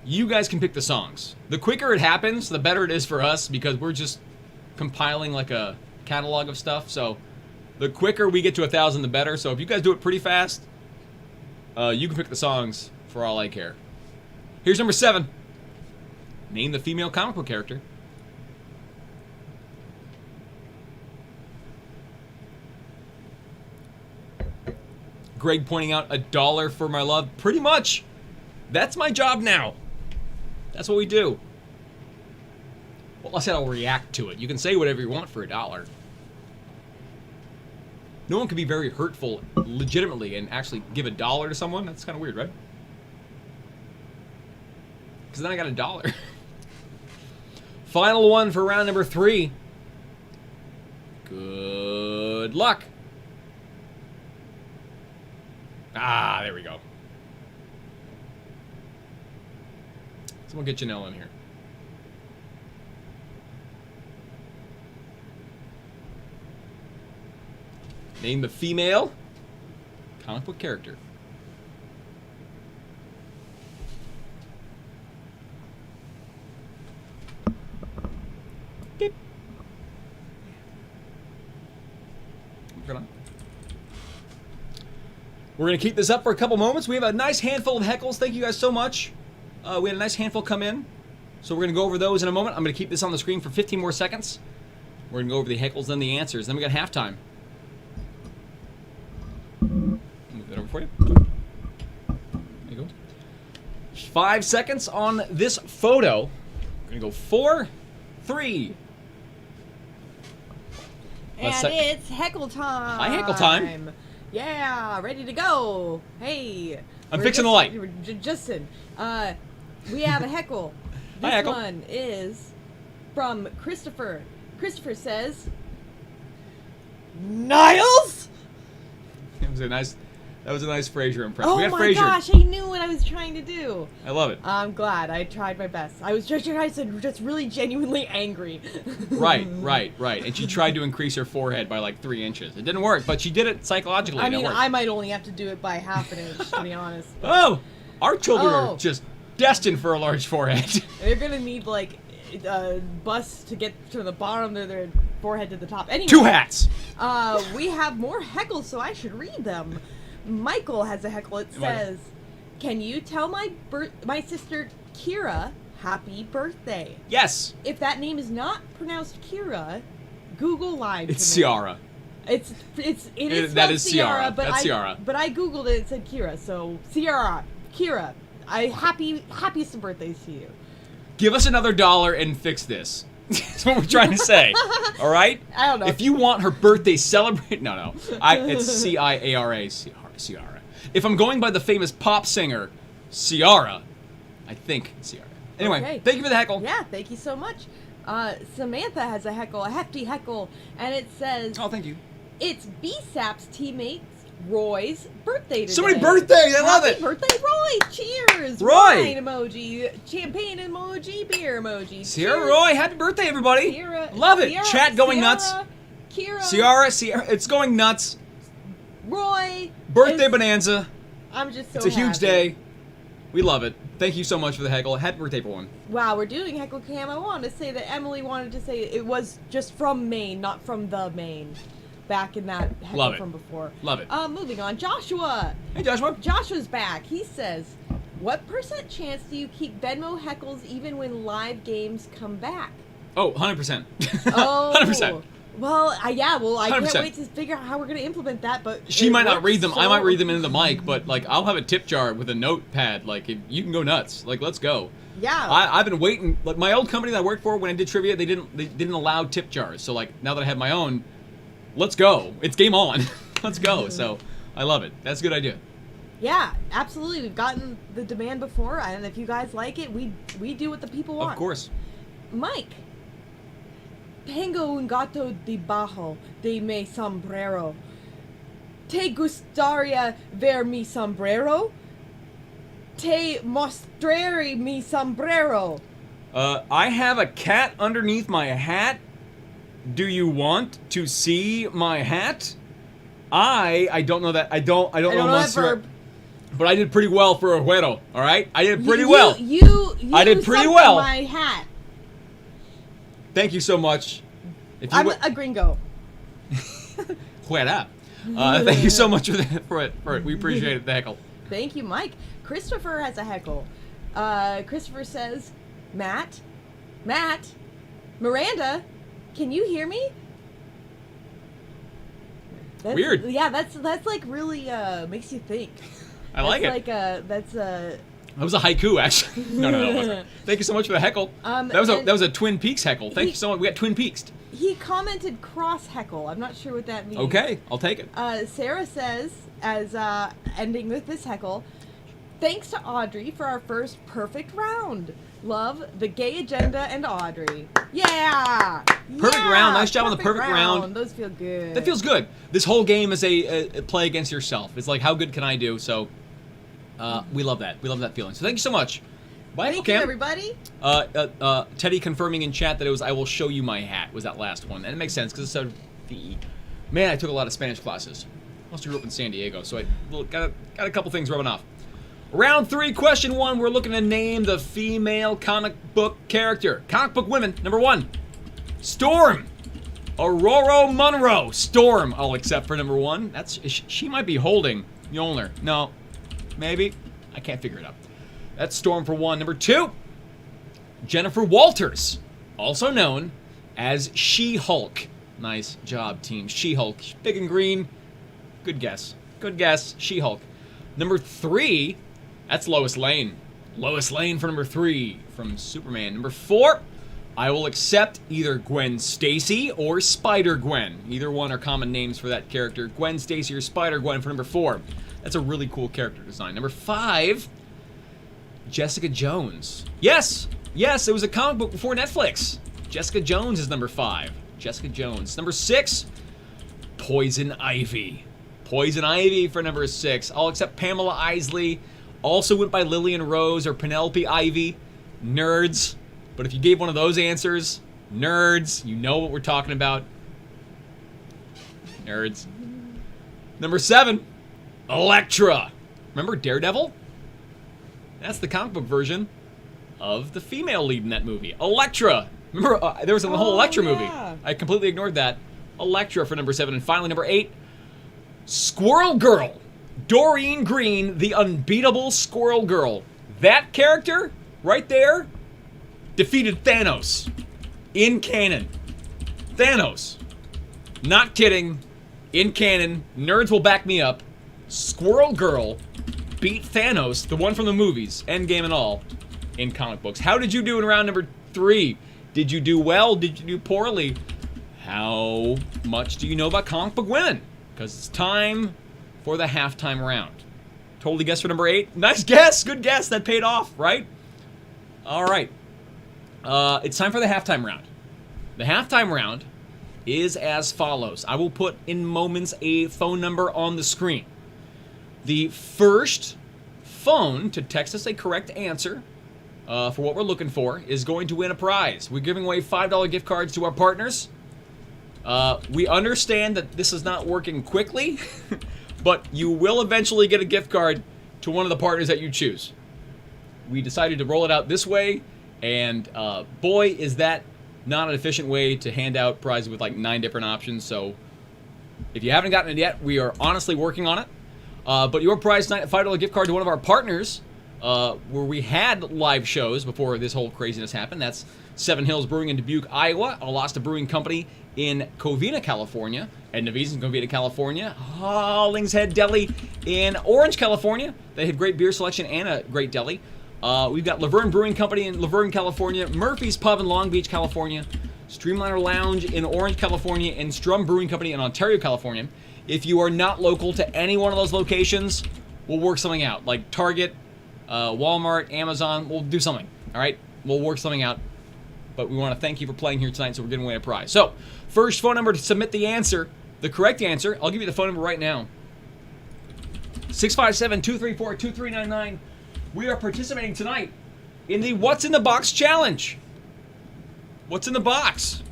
[SPEAKER 1] you guys can pick the songs. The quicker it happens, the better it is for us, because we're just compiling like a catalog of stuff. So the quicker we get to 1,000, the better. So if you guys do it pretty fast, you can pick the songs for all I care. Here's number 7. Name the female comic book character. Greg pointing out $1 for my love. Pretty much. That's my job now. That's what we do. Well, I said I'll react to it. You can say whatever you want for $1. No one can be very hurtful legitimately and actually give $1 to someone. That's kind of weird, right? Because then I got $1. Final one for round number 3. Good luck. Ah, there we go. Someone get Janelle in here. Name the female comic book character. Beep. We're going to keep this up for a couple moments. We have a nice handful of heckles. Thank you guys so much. We had a nice handful come in. So we're going to go over those in a moment. I'm going to keep this on the screen for 15 more seconds. We're going to go over the heckles and the answers. Then we got halftime. Move that over for you. There you go. 5 seconds on this photo. We're going to go 4, 3.
[SPEAKER 2] And it's heckle time.
[SPEAKER 1] Hi, heckle time.
[SPEAKER 2] Yeah, ready to go. Hey.
[SPEAKER 1] I'm fixing the light.
[SPEAKER 2] Justin, we have a heckle. This
[SPEAKER 1] Hi, heckle.
[SPEAKER 2] one is from Christopher. Christopher says, Niles?
[SPEAKER 1] That was a nice Frasier impression.
[SPEAKER 2] Oh
[SPEAKER 1] we got
[SPEAKER 2] my
[SPEAKER 1] Frasier.
[SPEAKER 2] gosh, I knew what I was trying to do.
[SPEAKER 1] I love it.
[SPEAKER 2] I'm glad. I tried my best. I was just really genuinely angry.
[SPEAKER 1] Right. And she tried to increase her forehead by like 3 inches. It didn't work, but she did it psychologically.
[SPEAKER 2] I mean, I might only have to do it by half an inch, to be honest.
[SPEAKER 1] Oh! Our children are just destined for a large forehead.
[SPEAKER 2] They're gonna need, like, a bus to get from the bottom of their forehead to the top. Anyway.
[SPEAKER 1] 2 hats!
[SPEAKER 2] We have more heckles, so I should read them. Michael has a heckle. It says, "Can you tell my sister Kira happy birthday?"
[SPEAKER 1] Yes!
[SPEAKER 2] If that name is not pronounced Kira, Google lied to me.
[SPEAKER 1] It's Ciara.
[SPEAKER 2] It is
[SPEAKER 1] that is Ciara.
[SPEAKER 2] but
[SPEAKER 1] That's Ciara.
[SPEAKER 2] But I googled it. It said Kira. So Ciara, Kira, happiest of birthdays to you.
[SPEAKER 1] Give us another $1 and fix this. That's what we're trying to say. All right?
[SPEAKER 2] I don't know.
[SPEAKER 1] If you want her birthday celebrated, no. It's Ciara. Ciara. If I'm going by the famous pop singer, Ciara, I think Ciara. Anyway,
[SPEAKER 2] Okay.
[SPEAKER 1] Thank you for the heckle.
[SPEAKER 2] Yeah, thank you so much. Samantha has a heckle, a hefty heckle, and it says,
[SPEAKER 1] Oh, thank you.
[SPEAKER 2] it's BSAP's teammate Roy's birthday today.
[SPEAKER 1] So many birthdays! I love it!
[SPEAKER 2] Happy birthday, Roy! Cheers!
[SPEAKER 1] Roy!
[SPEAKER 2] Wine emoji, champagne emoji, beer emoji.
[SPEAKER 1] Sierra
[SPEAKER 2] Cheers.
[SPEAKER 1] Roy, happy birthday, everybody!
[SPEAKER 2] Sierra,
[SPEAKER 1] Love it!
[SPEAKER 2] Sierra,
[SPEAKER 1] Chat going
[SPEAKER 2] Sierra,
[SPEAKER 1] nuts.
[SPEAKER 2] Kira.
[SPEAKER 1] Sierra, it's going nuts.
[SPEAKER 2] Roy.
[SPEAKER 1] Birthday bonanza.
[SPEAKER 2] I'm just so
[SPEAKER 1] It's a huge
[SPEAKER 2] happy.
[SPEAKER 1] day. We love it. Thank you so much for the heckle. Happy birthday, everyone.
[SPEAKER 2] Wow, we're doing Heckle Cam. I wanted to say that Emily wanted to say it was just from Maine, not from the Maine. Back in that heckle
[SPEAKER 1] Love it.
[SPEAKER 2] from before.
[SPEAKER 1] Love it.
[SPEAKER 2] Moving on. Joshua.
[SPEAKER 1] Hey, Joshua.
[SPEAKER 2] Joshua's back. He says, what % chance do you keep Venmo heckles even when live games come back?
[SPEAKER 1] Oh, 100%.
[SPEAKER 2] Oh.
[SPEAKER 1] 100%.
[SPEAKER 2] Well, I can't
[SPEAKER 1] 100%.
[SPEAKER 2] wait to figure out how we're going to implement that, but
[SPEAKER 1] She
[SPEAKER 2] it
[SPEAKER 1] might not
[SPEAKER 2] works
[SPEAKER 1] read them. I
[SPEAKER 2] so-
[SPEAKER 1] might read them into the mic, but like I'll have a tip jar with a notepad. Like you can go nuts. Like let's go.
[SPEAKER 2] Yeah.
[SPEAKER 1] I've been waiting. Like my old company that I worked for, when I did trivia, they didn't allow tip jars. So like now that I have my own, let's go. It's game on. Let's go. So I love it. That's a good idea.
[SPEAKER 2] Yeah, absolutely. We've gotten the demand before, and if you guys like it, we do what the people want.
[SPEAKER 1] Of course.
[SPEAKER 2] Mike. Tengo un gato debajo de mi sombrero. ¿Te gustaría ver mi sombrero? Te mostraré mi sombrero.
[SPEAKER 1] I have a cat underneath my hat. Do you want to see my hat? I don't know that. I don't know
[SPEAKER 2] that
[SPEAKER 1] Monster.
[SPEAKER 2] verb.
[SPEAKER 1] But I did pretty well for a güero. All right, I did pretty well.
[SPEAKER 2] You
[SPEAKER 1] I did pretty
[SPEAKER 2] sucked
[SPEAKER 1] well.
[SPEAKER 2] my hat.
[SPEAKER 1] Thank you so much. If
[SPEAKER 2] I'm a gringo.
[SPEAKER 1] Güera. Thank you so much for it. We appreciate it. The heckle.
[SPEAKER 2] Thank you, Mike. Christopher has a heckle. Christopher says, Matt, Miranda, can you hear me? That's,
[SPEAKER 1] Weird.
[SPEAKER 2] Yeah, that's like really makes you think.
[SPEAKER 1] I like it.
[SPEAKER 2] That's
[SPEAKER 1] That was a haiku, actually. No, it wasn't. Thank you so much for the heckle. That was a Twin Peaks heckle. Thank you so much. We got Twin Peaks.
[SPEAKER 2] He commented cross heckle. I'm not sure what that means.
[SPEAKER 1] Okay, I'll take it.
[SPEAKER 2] Sarah says, as ending with this heckle, thanks to Audrey for our first perfect round. Love the gay agenda and Audrey. Yeah!
[SPEAKER 1] Perfect round. Nice job on the perfect round.
[SPEAKER 2] Those feel good.
[SPEAKER 1] That feels good. This whole game is a play against yourself. It's like, how good can I do? So, we love that. We love that feeling. So thank you so much. Bye,
[SPEAKER 2] Thank
[SPEAKER 1] Cam.
[SPEAKER 2] you, everybody.
[SPEAKER 1] Teddy confirming in chat that it was "I will show you my hat" was that last one, and it makes sense because it's said VE. Man, I took a lot of Spanish classes. Must have grew up in San Diego, so I got a couple things rubbing off. Round 3, question 1. We're looking to name the female comic book character. Comic book women. Number 1, Storm. Aurora Monroe. Storm. I'll accept for number 1. She might be holding Mjolnir. No, maybe. I can't figure it out. That's Storm for 1. Number 2, Jennifer Walters, also known as She-Hulk. Nice job, team. She-Hulk. Big and green. Good guess. Good guess. She-Hulk. Number 3, that's Lois Lane. Lois Lane for number 3 from Superman. Number 4, I will accept either Gwen Stacy or Spider-Gwen. Either one are common names for that character. Gwen Stacy or Spider-Gwen for number 4. That's a really cool character design. Number 5, Jessica Jones. Yes, it was a comic book before Netflix. Jessica Jones is number 5. Jessica Jones. Number 6, Poison Ivy. Poison Ivy for number 6. I'll accept Pamela Isley. Also went by Lillian Rose or Penelope Ivy. Nerds. But if you gave one of those answers, nerds, you know what we're talking about. Nerds. Number 7, Elektra. Remember Daredevil? That's the comic book version of the female lead in that movie. Elektra. Remember, there was a whole Elektra movie. I completely ignored that. Elektra for number 7. And finally, number 8, Squirrel Girl. Doreen Green, the unbeatable Squirrel Girl. That character, right there, defeated Thanos. In canon. Thanos. Not kidding. In canon. Nerds will back me up. Squirrel Girl beat Thanos, the one from the movies, Endgame and all, in comic books. How did you do in round number 3? Did you do well? Did you do poorly? How much do you know about comic book women? Because it's time for the halftime round. Totally guessed for number 8. Nice guess. Good guess. That paid off, right? All right. It's time for the halftime round. The halftime round is as follows. I will put in moments a phone number on the screen. The first phone to text us a correct answer for what we're looking for is going to win a prize. We're giving away $5 gift cards to our partners. We understand that this is not working quickly, but you will eventually get a gift card to one of the partners that you choose. We decided to roll it out this way, and boy, is that not an efficient way to hand out prizes with like 9 different options. So if you haven't gotten it yet, we are honestly working on it. But your prize tonight, a $5 gift card to one of our partners, where we had live shows before this whole craziness happened. That's Seven Hills Brewing in Dubuque, Iowa, Alasta Brewing Company in Covina, California, and Naviz in Covina, California, Hollingshead Deli in Orange, California. They have great beer selection and a great deli. We've got Laverne Brewing Company in Laverne, California, Murphy's Pub in Long Beach, California, Streamliner Lounge in Orange, California, and Strum Brewing Company in Ontario, California. If you are not local to any one of those locations, we'll work something out. Like Target, Walmart, Amazon, we'll do something. All right? We'll work something out. But we want to thank you for playing here tonight, so we're giving away a prize. So, first phone number to submit the answer, the correct answer. I'll give you the phone number right now. 657-234-2399. We are participating tonight in the What's in the Box Challenge. What's in the box?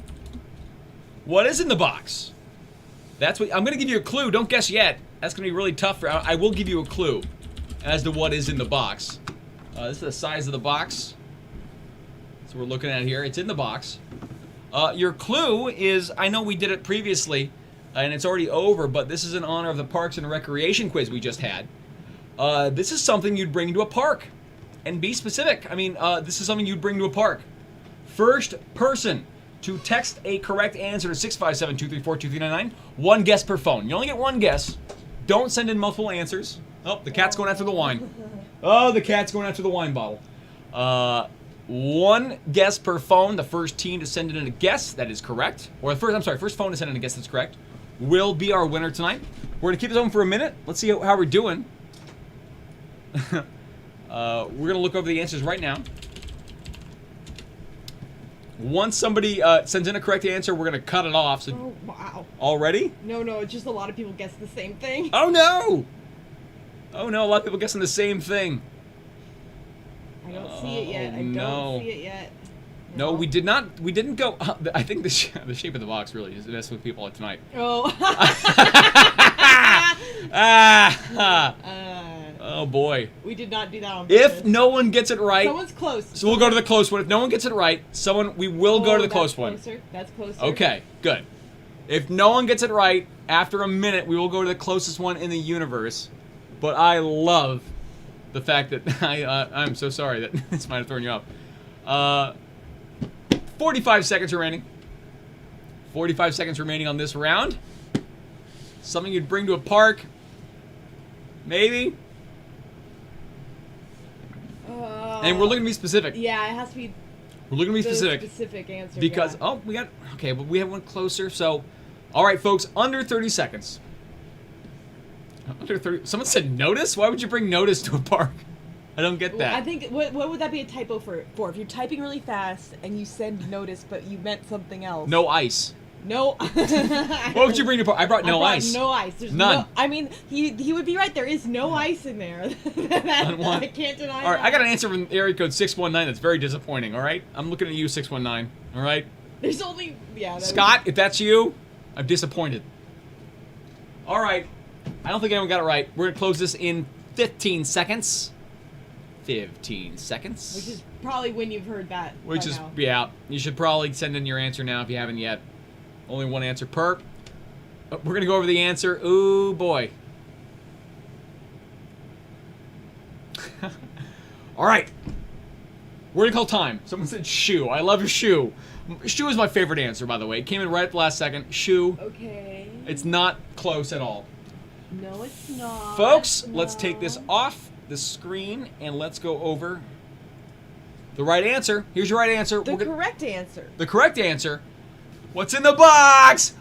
[SPEAKER 1] What is in the box? That's what I'm going to give you a clue. Don't guess yet. That's going to be really tough. I will give you a clue as to what is in the box. This is the size of the box. So we're looking at it here. It's in the box. Your clue is, I know we did it previously, and it's already over, but this is in honor of the Parks and Recreation quiz we just had. This is something you'd bring to a park. And be specific. I mean, this is something you'd bring to a park. First person to text a correct answer to 657-234-2399. One guess per phone. You only get one guess. Don't send in multiple answers. Oh, the cat's going after the wine. Oh, the cat's going after the wine bottle. One guess per phone. The first team to send in a guess that is correct, or first phone to send in a guess that's correct, will be our winner tonight. We're gonna keep this open for a minute. Let's see how we're doing. We're gonna look over the answers right now. Once somebody sends in a correct answer, we're gonna cut it off. So,
[SPEAKER 2] oh, wow.
[SPEAKER 1] Already?
[SPEAKER 2] No, it's just a lot of people guess the same thing.
[SPEAKER 1] Oh no! Oh no, a lot of people guessing the same thing.
[SPEAKER 2] I don't see it yet. I
[SPEAKER 1] no.
[SPEAKER 2] don't see it yet.
[SPEAKER 1] No, we did not. We didn't go. I think the shape of the box really is messing with people tonight.
[SPEAKER 2] Oh.
[SPEAKER 1] Oh boy.
[SPEAKER 2] We did not do that on
[SPEAKER 1] If
[SPEAKER 2] purpose.
[SPEAKER 1] no one gets it right,
[SPEAKER 2] Someone's close.
[SPEAKER 1] so we'll go to the close one. If no one gets it right, we will go to the close one.
[SPEAKER 2] That's closer.
[SPEAKER 1] Okay, good. If no one gets it right, after a minute, we will go to the closest one in the universe. But I love the fact that I'm so sorry that this might have thrown you off. 45 seconds remaining. 45 seconds remaining on this round. Something you'd bring to a park. Maybe. And we're looking to be specific.
[SPEAKER 2] Yeah, it has to be.
[SPEAKER 1] We're looking to be specific.
[SPEAKER 2] Specific answer.
[SPEAKER 1] Because,
[SPEAKER 2] yeah.
[SPEAKER 1] we got, okay, but we have one closer. So, all right, folks, under 30 seconds. Under 30. Someone said notice? Why would you bring notice to a park? I don't get that.
[SPEAKER 2] I think, what would that be a typo for? If you're typing really fast and you send notice, but you meant something else.
[SPEAKER 1] No ice.
[SPEAKER 2] No.
[SPEAKER 1] What would you bring to a park? I brought no ice.
[SPEAKER 2] No ice. There's
[SPEAKER 1] none.
[SPEAKER 2] No, I mean, he would be right. There is no ice in there. I can't deny
[SPEAKER 1] All right,
[SPEAKER 2] that.
[SPEAKER 1] I got an answer from area code 619 that's very disappointing, all right? I'm looking at you, 619, all right?
[SPEAKER 2] There's only, yeah.
[SPEAKER 1] Scott, if that's you, I'm disappointed. All right. I don't think anyone got it right. We're going to close this in 15 seconds. 15 seconds.
[SPEAKER 2] Which is probably when you've heard that.
[SPEAKER 1] Which is, yeah. You should probably send in your answer now if you haven't yet. Only one answer per. We're going to go over the answer. Ooh, boy. All right. We're going to call time. Someone said shoe. I love your shoe. Shoe is my favorite answer, by the way. It came in right at the last second. Shoe.
[SPEAKER 2] Okay.
[SPEAKER 1] It's not close at all.
[SPEAKER 2] No, it's not.
[SPEAKER 1] Folks,
[SPEAKER 2] no.
[SPEAKER 1] let's take this off the screen and let's go over the right answer. Here's your right answer.
[SPEAKER 2] The correct answer.
[SPEAKER 1] The correct answer. What's in the box?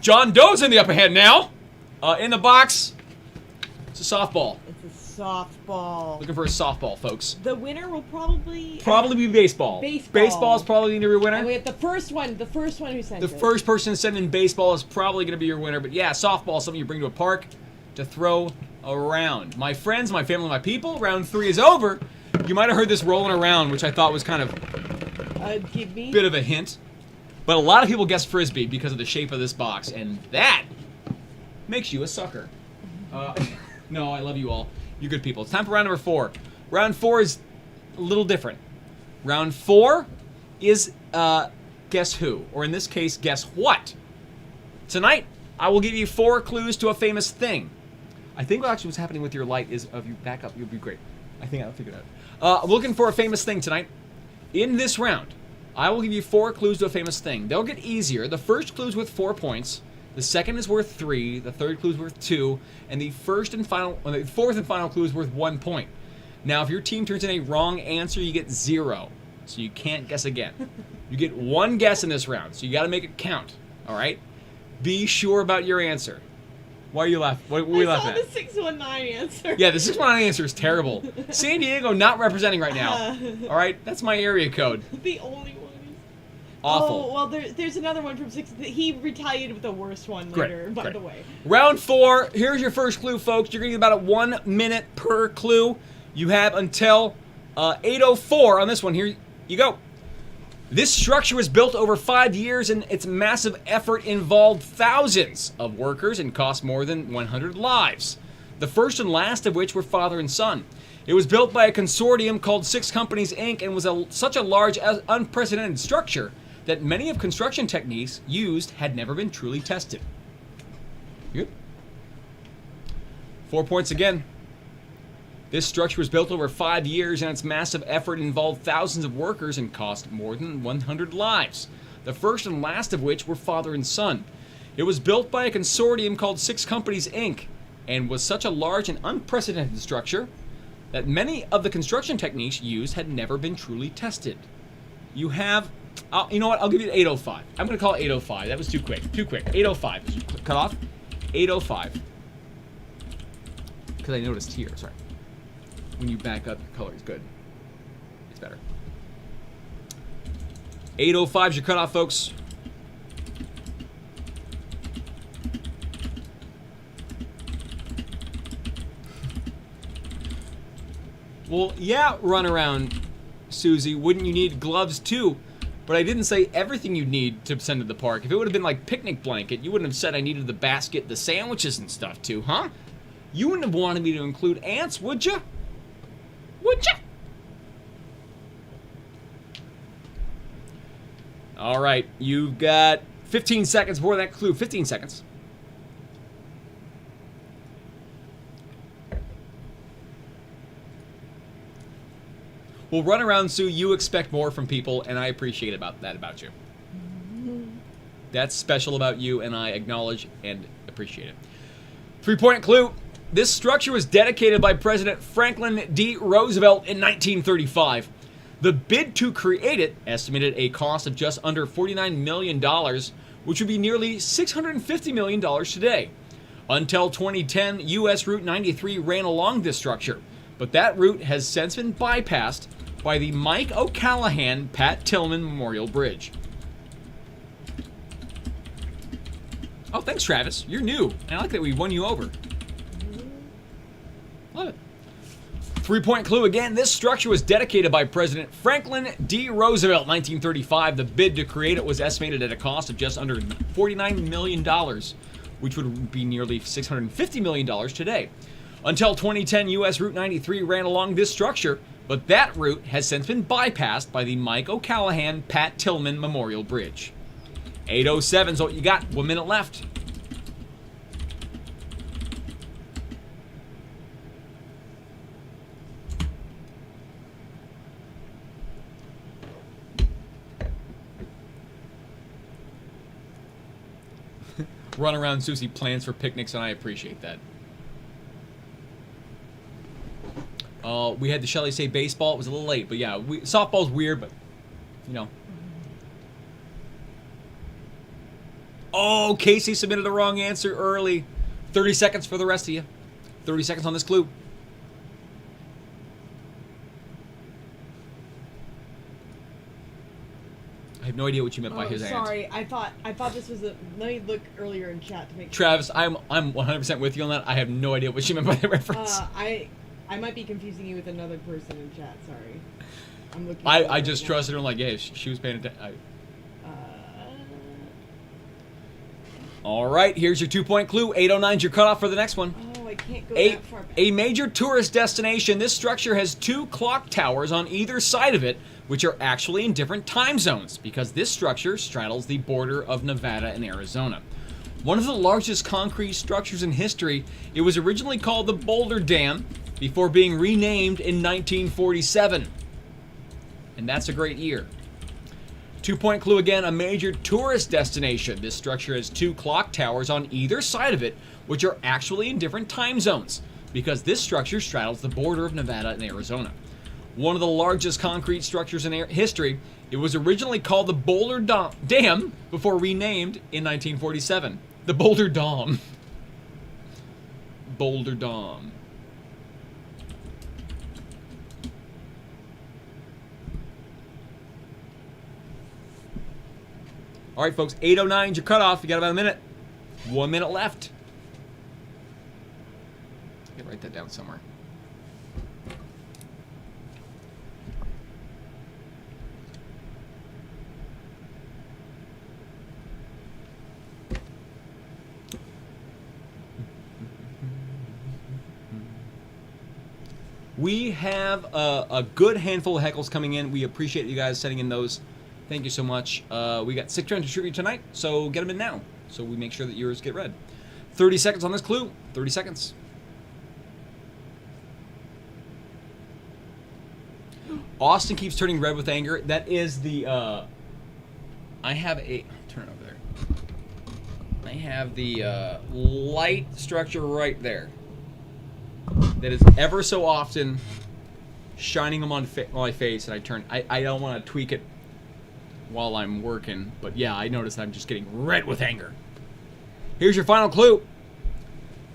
[SPEAKER 1] John Doe's in the upper hand now. In the box, it's a softball.
[SPEAKER 2] It's a softball.
[SPEAKER 1] Looking for a softball, folks.
[SPEAKER 2] The winner will probably
[SPEAKER 1] be baseball. Baseball is probably going to be your winner.
[SPEAKER 2] And we have the first one who sent it.
[SPEAKER 1] The first person to send in baseball is probably going to be your winner. But yeah, softball is something you bring to a park to throw around. My friends, my family, my people, round 3 is over. You might have heard this rolling around, which I thought was kind of
[SPEAKER 2] give me
[SPEAKER 1] bit of a hint. But a lot of people guessed Frisbee because of the shape of this box, and that makes you a sucker. No, I love you all. You good people. It's time for round number 4. Round 4 is a little different. Round 4 is guess who, or in this case, guess what. Tonight, I will give you 4 clues to a famous thing. I think actually what's happening with your light is, if you back up, you'll be great. I think I'll figure it out. I'm looking for a famous thing tonight. In this round, I will give you 4 clues to a famous thing. They'll get easier. The first clue is worth 4 points. The second is worth 3. The third clue is worth 2. And the fourth and final clue is worth 1 point. Now, if your team turns in a wrong answer, you get 0. So you can't guess again. You get 1 guess in this round, so you got to make it count. All right? Be sure about your answer. Why are you laughing? What are we laughing at?
[SPEAKER 2] I saw the 619 answer.
[SPEAKER 1] Yeah, the 619 answer is terrible. San Diego not representing right now. All right? That's my area code.
[SPEAKER 2] The only one.
[SPEAKER 1] Awful.
[SPEAKER 2] Oh, well, there's another one from 6. He retaliated with the worst one later, by the way.
[SPEAKER 1] Round 4. Here's your first clue, folks. You're going to get about 1 minute per clue. You have until 8:04 on this one. Here you go. This structure was built over 5 years, and its massive effort involved thousands of workers and cost more than 100 lives. The first and last of which were father and son. It was built by a consortium called 6 Companies, Inc., and was such a large, unprecedented structure that many of construction techniques used had never been truly tested. Good. 4 points again. This structure was built over 5 years, and its massive effort involved thousands of workers and cost more than 100 lives. The first and last of which were father and son. It was built by a consortium called 6 Companies, Inc., and was such a large and unprecedented structure that many of the construction techniques used had never been truly tested. You have, you know what, I'll give you 8:05. I'm going to call it 8:05. That was too quick. 8:05. Cut off. 8:05. Because I noticed here, sorry. When you back up, your color is good. It's better. 8:05 is your cutoff, folks. Well, yeah, run around, Susie. Wouldn't you need gloves too? But I didn't say everything you'd need to send to the park. If it would have been like picnic blanket, you wouldn't have said I needed the basket, the sandwiches and stuff too, huh? You wouldn't have wanted me to include ants, would you? Would you? All right, you've got 15 seconds before that clue. 15 seconds. Well, run around, Sue. You expect more from people, and I appreciate that about you. That's special about you, and I acknowledge and appreciate it. 3-point clue. This structure was dedicated by President Franklin D. Roosevelt in 1935. The bid to create it estimated a cost of just under $49 million, which would be nearly $650 million today. Until 2010, U.S. Route 93 ran along this structure, but that route has since been bypassed by the Mike O'Callahan Pat Tillman Memorial Bridge. Oh, thanks, Travis. You're new. I like that we won you over. Love it. 3-point clue again. This structure was dedicated by President Franklin D. Roosevelt in 1935. The bid to create it was estimated at a cost of just under $49 million, which would be nearly $650 million today. Until 2010, U.S. Route 93 ran along this structure, but that route has since been bypassed by the Mike O'Callahan Pat Tillman Memorial Bridge. 8:07 is what you got. 1 minute left. Run around Susie plans for picnics, and I appreciate that. We had the Shelley say baseball. It was a little late, but yeah, softball's weird, but you know. Oh, Casey submitted the wrong answer early. 30 seconds for the rest of you. 30 seconds on this clue. I have no idea what you meant by his answer.
[SPEAKER 2] Sorry, I thought this was a. Let me look earlier in chat to make sure.
[SPEAKER 1] Travis, I'm 100% with you on that. I have no idea what you meant by that reference.
[SPEAKER 2] I might be confusing you with another person in chat. Sorry. I'm looking.
[SPEAKER 1] I just trusted her. I'm like, yeah, she was paying attention. All right, here's your 2-point clue. 8:09's your cutoff for the next one.
[SPEAKER 2] Oh, I can't go that far back.
[SPEAKER 1] A major tourist destination. This structure has 2 clock towers on either side of it, which are actually in different time zones because this structure straddles the border of Nevada and Arizona. One of the largest concrete structures in history, it was originally called the Boulder Dam before being renamed in 1947. And that's a great year. 2-point clue again, a major tourist destination. This structure has 2 clock towers on either side of it, which are actually in different time zones because this structure straddles the border of Nevada and Arizona. One of the largest concrete structures in history, it was originally called the Boulder Dam before renamed in 1947. The Boulder Dam. Boulder Dam. All right, folks, 8:09 is your cutoff. You got about a minute. 1 minute left. I can write that down somewhere. We have a good handful of heckles coming in. We appreciate you guys sending in those. Thank you so much. We got 6 turns to tribute tonight, so get them in now. So we make sure that yours get read. 30 seconds on this clue. 30 seconds. Austin keeps turning red with anger. That is the, I have a, turn it over there. I have the light structure right there. That is ever so often shining them on my face, and I don't want to tweak it while I'm working, but yeah, I noticed I'm just getting red with anger. Here's your final clue.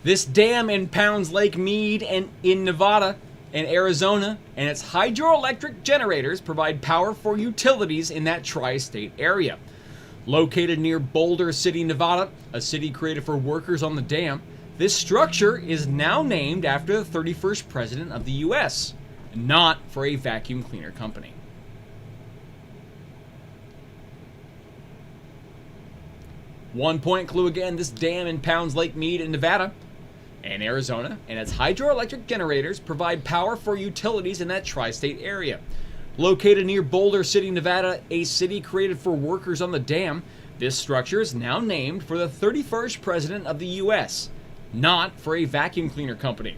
[SPEAKER 1] This dam impounds Lake Mead in Nevada and Arizona, and its hydroelectric generators provide power for utilities in that tri-state area. Located near Boulder City, Nevada, a city created for workers on the dam, this structure is now named after the 31st president of the U.S. not for a vacuum cleaner company. One-point clue again. This dam impounds Lake Mead in Nevada and Arizona, and its hydroelectric generators provide power for utilities in that tri-state area. Located near Boulder City, Nevada, a city created for workers on the dam, this structure is now named for the 31st President of the U.S., not for a vacuum cleaner company.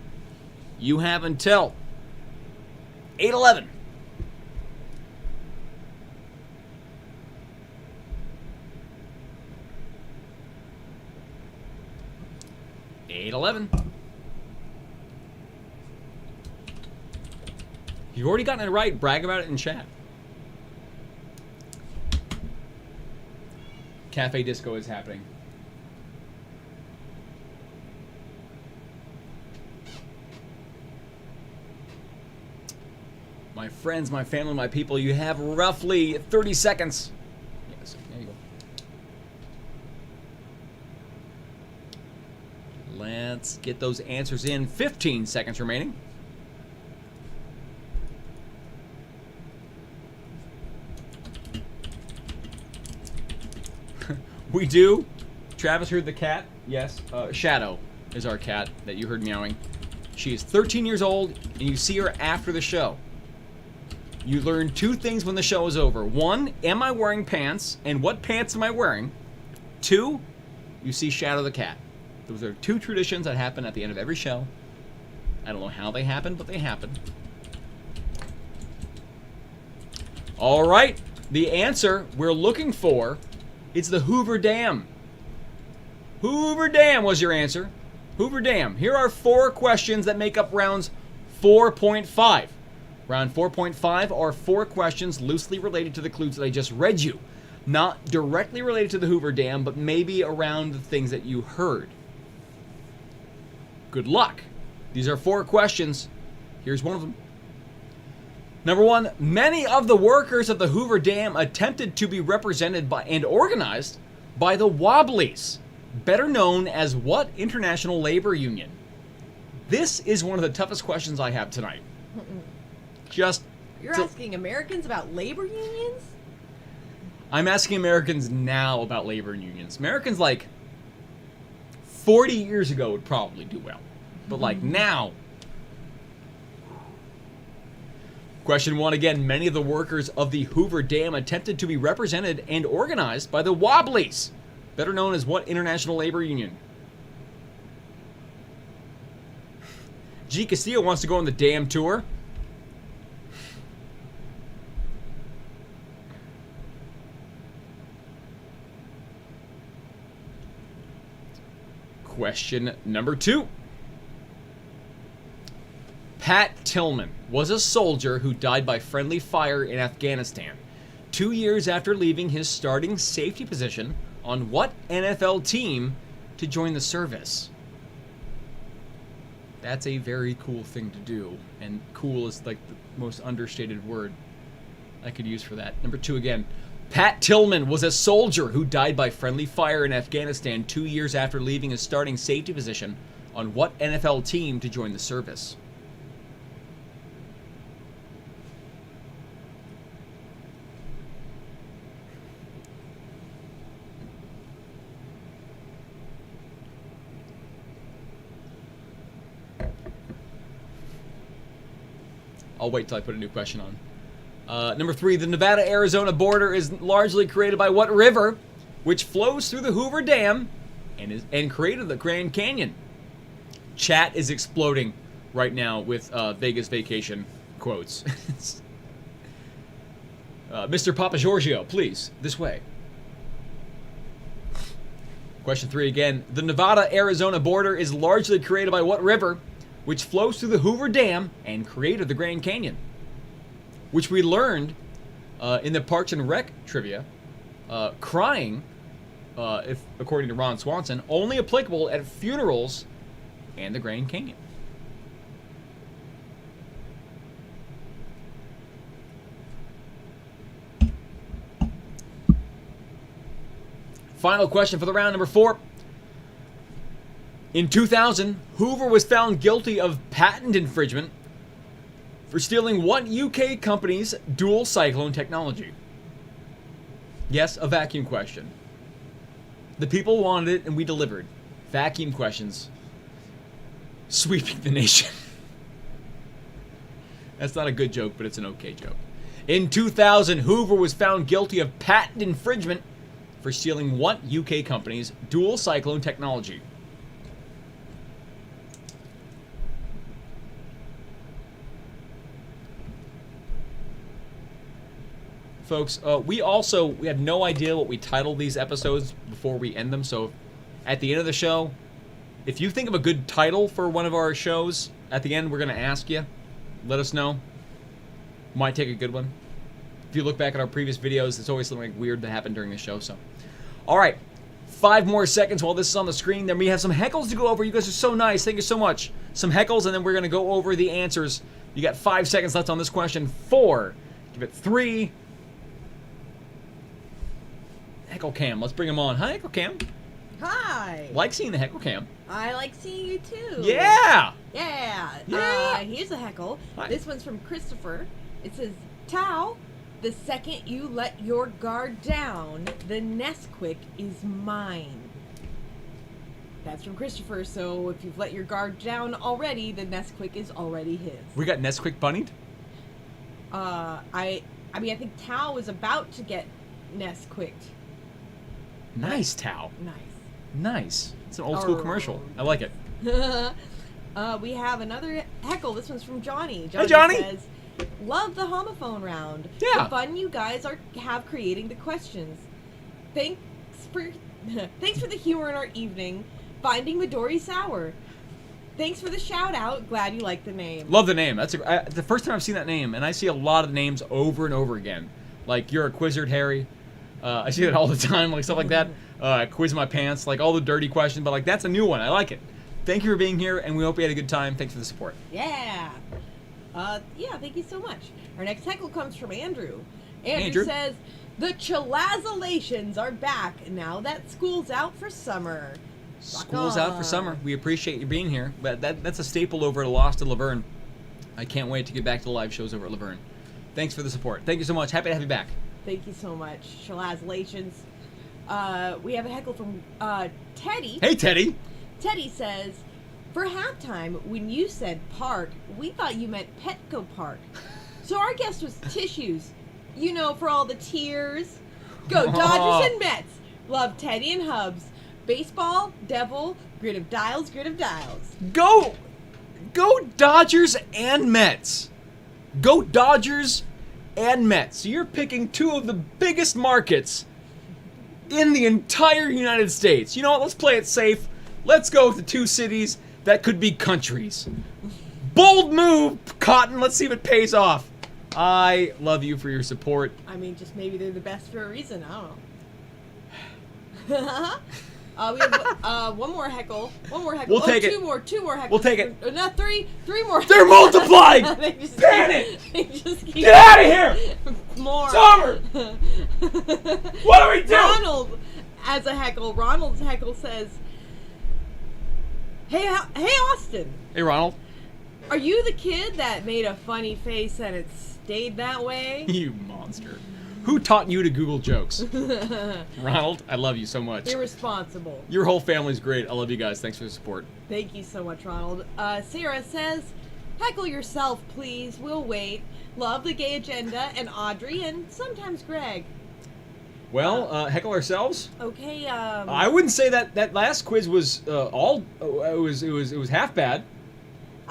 [SPEAKER 1] You have until 8:11. You've already gotten it right. Brag about it in chat. Cafe Disco is happening. My friends, my family, my people, you have roughly 30 seconds. Yes, there you go. Let's get those answers in. 15 seconds remaining. We do. Travis heard the cat. Yes. Shadow is our cat that you heard meowing. She is 13 years old, and you see her after the show. You learn two things when the show is over. One, am I wearing pants? And what pants am I wearing? Two, you see Shadow the cat. Those are two traditions that happen at the end of every show. I don't know how they happen, but they happen. All right. The answer we're looking for, it's the Hoover Dam. Hoover Dam was your answer. Hoover Dam. Here are 4 questions that make up rounds 4.5. Round 4.5 are 4 questions loosely related to the clues that I just read you. Not directly related to the Hoover Dam, but maybe around the things that you heard. Good luck. These are 4 questions. Here's one of them. Number 1, many of the workers of the Hoover Dam attempted to be represented by and organized by the Wobblies, better known as what international labor union? This is one of the toughest questions I have tonight.
[SPEAKER 2] You're asking Americans about labor unions?
[SPEAKER 1] I'm asking Americans now about labor unions. Americans like 40 years ago would probably do well. But like now. Question 1 again. Many of the workers of the Hoover Dam attempted to be represented and organized by the Wobblies, better known as what international labor union? G. Castillo wants to go on the dam tour. Question number 2. Pat Tillman was a soldier who died by friendly fire in Afghanistan 2 years after leaving his starting safety position on what NFL team to join the service? That's a very cool thing to do, and cool is like the most understated word I could use for that. Number 2 again. Pat Tillman was a soldier who died by friendly fire in Afghanistan 2 years after leaving his starting safety position on what NFL team to join the service? I'll wait till I put a new question on. Number 3, the Nevada-Arizona border is largely created by what river, which flows through the Hoover Dam and created the Grand Canyon? Chat is exploding right now with Vegas vacation quotes. Mr. Papa Giorgio, please, this way. Question 3 again. The Nevada-Arizona border is largely created by what river, which flows through the Hoover Dam and created the Grand Canyon? Which we learned in the Parks and Rec trivia. Crying, if according to Ron Swanson, only applicable at funerals and the Grand Canyon. Final question for the round, number 4. In 2000, Hoover was found guilty of patent infringement For stealing what UK company's dual cyclone technology? Yes, a vacuum question. The people wanted it and we delivered. Vacuum questions. Sweeping the nation. That's not a good joke, but it's an okay joke. In 2000, Hoover was found guilty of patent infringement for stealing what UK company's dual cyclone technology? Folks, we have no idea what we title these episodes before we end them, so at the end of the show, if you think of a good title for one of our shows, at the end we're going to ask you. Let us know. Might take a good one. If you look back at our previous videos, it's always something like weird that happened during the show, so. Alright, 5 more seconds while this is on the screen, then we have some heckles to go over. You guys are so nice, thank you so much. Some heckles, and then we're going to go over the answers. You got 5 seconds left on this question. 4, give it 3. Heckle Cam, let's bring him on. Hi, Heckle Cam.
[SPEAKER 2] Hi.
[SPEAKER 1] Like seeing the Heckle Cam.
[SPEAKER 2] I like seeing you too.
[SPEAKER 1] Yeah.
[SPEAKER 2] Yeah. Here's a heckle.
[SPEAKER 1] Hi.
[SPEAKER 2] This one's from Christopher. It says, Tao, the second you let your guard down, the Nesquik is mine. That's from Christopher, so if you've let your guard down already, the Nesquik is already his.
[SPEAKER 1] We got Nesquik bunnied?
[SPEAKER 2] I think Tao was about to get Nesquicked.
[SPEAKER 1] Nice, Tao.
[SPEAKER 2] Nice.
[SPEAKER 1] Nice. It's an old school commercial. I like it.
[SPEAKER 2] We have another heckle. This one's from Johnny.
[SPEAKER 1] Hi, Johnny.
[SPEAKER 2] Says, love the homophone round.
[SPEAKER 1] Yeah.
[SPEAKER 2] The fun you guys have creating the questions. Thanks for the humor in our evening. Finding Midori sour. Thanks for the shout out. Glad you like the name.
[SPEAKER 1] Love the name. That's the first time I've seen that name, and I see a lot of names over and over again. Like, you're a Quizzard, Harry. I see that all the time, like stuff like that. Quiz my pants, like all the dirty questions, but like that's a new one. I like it. Thank you for being here, and we hope you had a good time. Thanks for the support.
[SPEAKER 2] Yeah. Thank you so much. Our next heckle comes from Andrew. Andrew says, the Chilazalations are back now that school's out for summer.
[SPEAKER 1] School's out for summer. We appreciate you being here. But that's a staple over at Lost in Laverne. I can't wait to get back to the live shows over at Laverne. Thanks for the support. Thank you so much. Happy to have you back.
[SPEAKER 2] Thank you so much. Chilazalations. We have a heckle from Teddy.
[SPEAKER 1] Hey, Teddy.
[SPEAKER 2] Teddy says, for halftime, when you said park, we thought you meant Petco Park. So our guess was tissues. You know, for all the tears. Go Dodgers and Mets. Love Teddy and Hubs. Baseball, Devil, grid of dials, grid of dials.
[SPEAKER 1] Go Dodgers and Mets. Go Dodgers and Mets. So you're picking two of the biggest markets in the entire United States. You know what? Let's play it safe. Let's go with the two cities that could be countries. Bold move, Cotton. Let's see if it pays off. I love you for your support.
[SPEAKER 2] I mean, just maybe they're the best for a reason. I don't know. We have one more heckle.
[SPEAKER 1] We'll take it.
[SPEAKER 2] Two more heckles.
[SPEAKER 1] We'll take it.
[SPEAKER 2] No, three more.
[SPEAKER 1] They're multiplying.
[SPEAKER 2] They just
[SPEAKER 1] Ban it.
[SPEAKER 2] They just keep
[SPEAKER 1] Get out of here.
[SPEAKER 2] More.
[SPEAKER 1] Summer. What do we do?
[SPEAKER 2] Ronald, as a heckle, Ronald's heckle says, Hey, Austin.
[SPEAKER 1] Hey, Ronald.
[SPEAKER 2] Are you the kid that made a funny face and it stayed that way?
[SPEAKER 1] You monster. Who taught you to Google jokes? Ronald, I love you so much.
[SPEAKER 2] Irresponsible.
[SPEAKER 1] Your whole family's great. I love you guys. Thanks for the support.
[SPEAKER 2] Thank you so much, Ronald. Sarah says, heckle yourself, please. We'll wait. Love the gay agenda and Audrey and sometimes Greg.
[SPEAKER 1] Well, heckle ourselves.
[SPEAKER 2] Okay.
[SPEAKER 1] I wouldn't say that last quiz was it was half bad.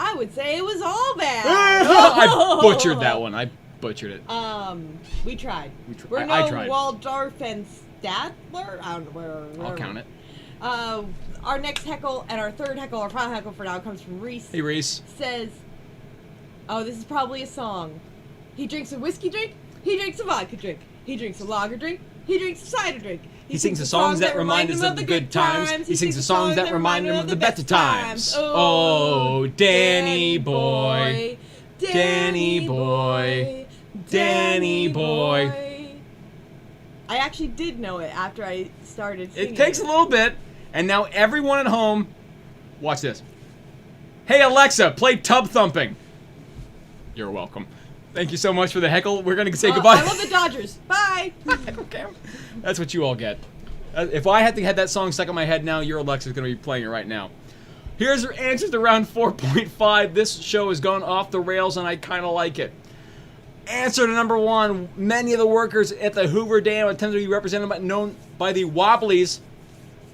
[SPEAKER 2] I would say it was all bad.
[SPEAKER 1] I butchered that one. I butchered it.
[SPEAKER 2] We tried.
[SPEAKER 1] I tried.
[SPEAKER 2] Waldorf and Statler. I don't know where.
[SPEAKER 1] I'll count it.
[SPEAKER 2] Our next heckle and our third heckle, our final heckle for now, comes from Reese.
[SPEAKER 1] Hey, Reese.
[SPEAKER 2] Says, oh, this is probably a song. He drinks a whiskey drink. He drinks a vodka drink. He drinks a lager drink. He drinks a cider drink.
[SPEAKER 1] He sings the songs that remind us of the good times. He sings the songs that remind him of the better times. Oh, Danny boy. Danny boy. Danny boy.
[SPEAKER 2] I actually did know it after I started singing.
[SPEAKER 1] It takes a little bit, and now everyone at home, watch this. Hey Alexa, play Tub Thumping. You're welcome. Thank you so much for the heckle. We're going to say goodbye.
[SPEAKER 2] I love the Dodgers. Bye.
[SPEAKER 1] Okay. That's what you all get. If I had that song stuck in my head now, your Alexa's going to be playing it right now. Here's your answers to round 4.5. This show has gone off the rails, and I kind of like it. Answer to number 1. Many of the workers at the Hoover Dam attempt to be represented by known by the Wobblies.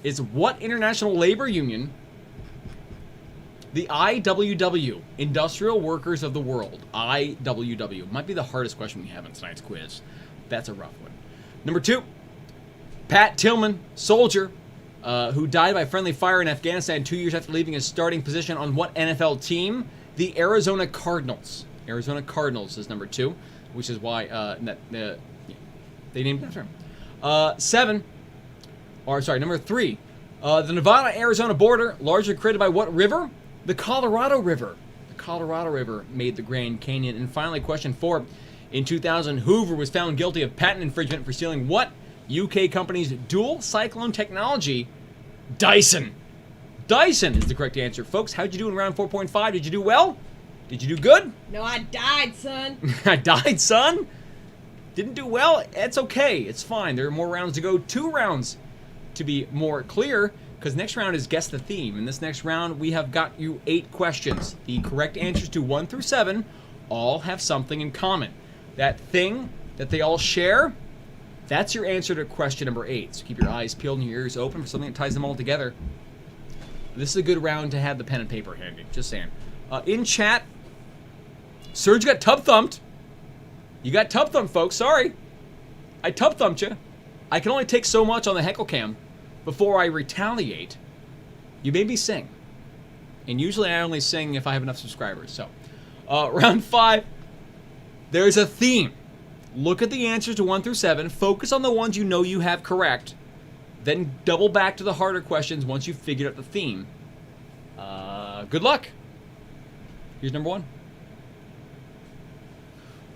[SPEAKER 1] Is what international labor union? The IWW, Industrial Workers of the World. IWW. Might be the hardest question we have in tonight's quiz. That's a rough one. Number 2. Pat Tillman, soldier, who died by friendly fire in Afghanistan 2 years after leaving his starting position on what NFL team? The Arizona Cardinals. Arizona Cardinals is number 2, which is why they named it after him. Number 3. The Nevada-Arizona border, largely created by what river? The Colorado River. The Colorado River made the Grand Canyon. And finally, question 4. In 2000, Hoover was found guilty of patent infringement for stealing what UK company's dual cyclone technology? Dyson. Dyson is the correct answer. Folks, how'd you do in round 4.5? Did you do well? Did you do good?
[SPEAKER 2] No, I died, son.
[SPEAKER 1] I died, son? Didn't do well? It's okay. It's fine. There are more rounds to go. 2 rounds to be more clear, because next round is Guess the Theme. In this next round, we have got you 8 questions. The correct answers to 1 through 7 all have something in common. That thing that they all share, that's your answer to question number 8. So keep your eyes peeled and your ears open for something that ties them all together. This is a good round to have the pen and paper handy. Just saying. In chat, Serge got tub thumped. You got tub thumped, folks. Sorry. I tub thumped you. I can only take so much on the heckle cam before I retaliate. You made me sing. And usually I only sing if I have enough subscribers. So, round 5. There's a theme. Look at the answers to 1 through 7. Focus on the ones you know you have correct. Then double back to the harder questions once you've figured out the theme. Good luck. Here's number 1.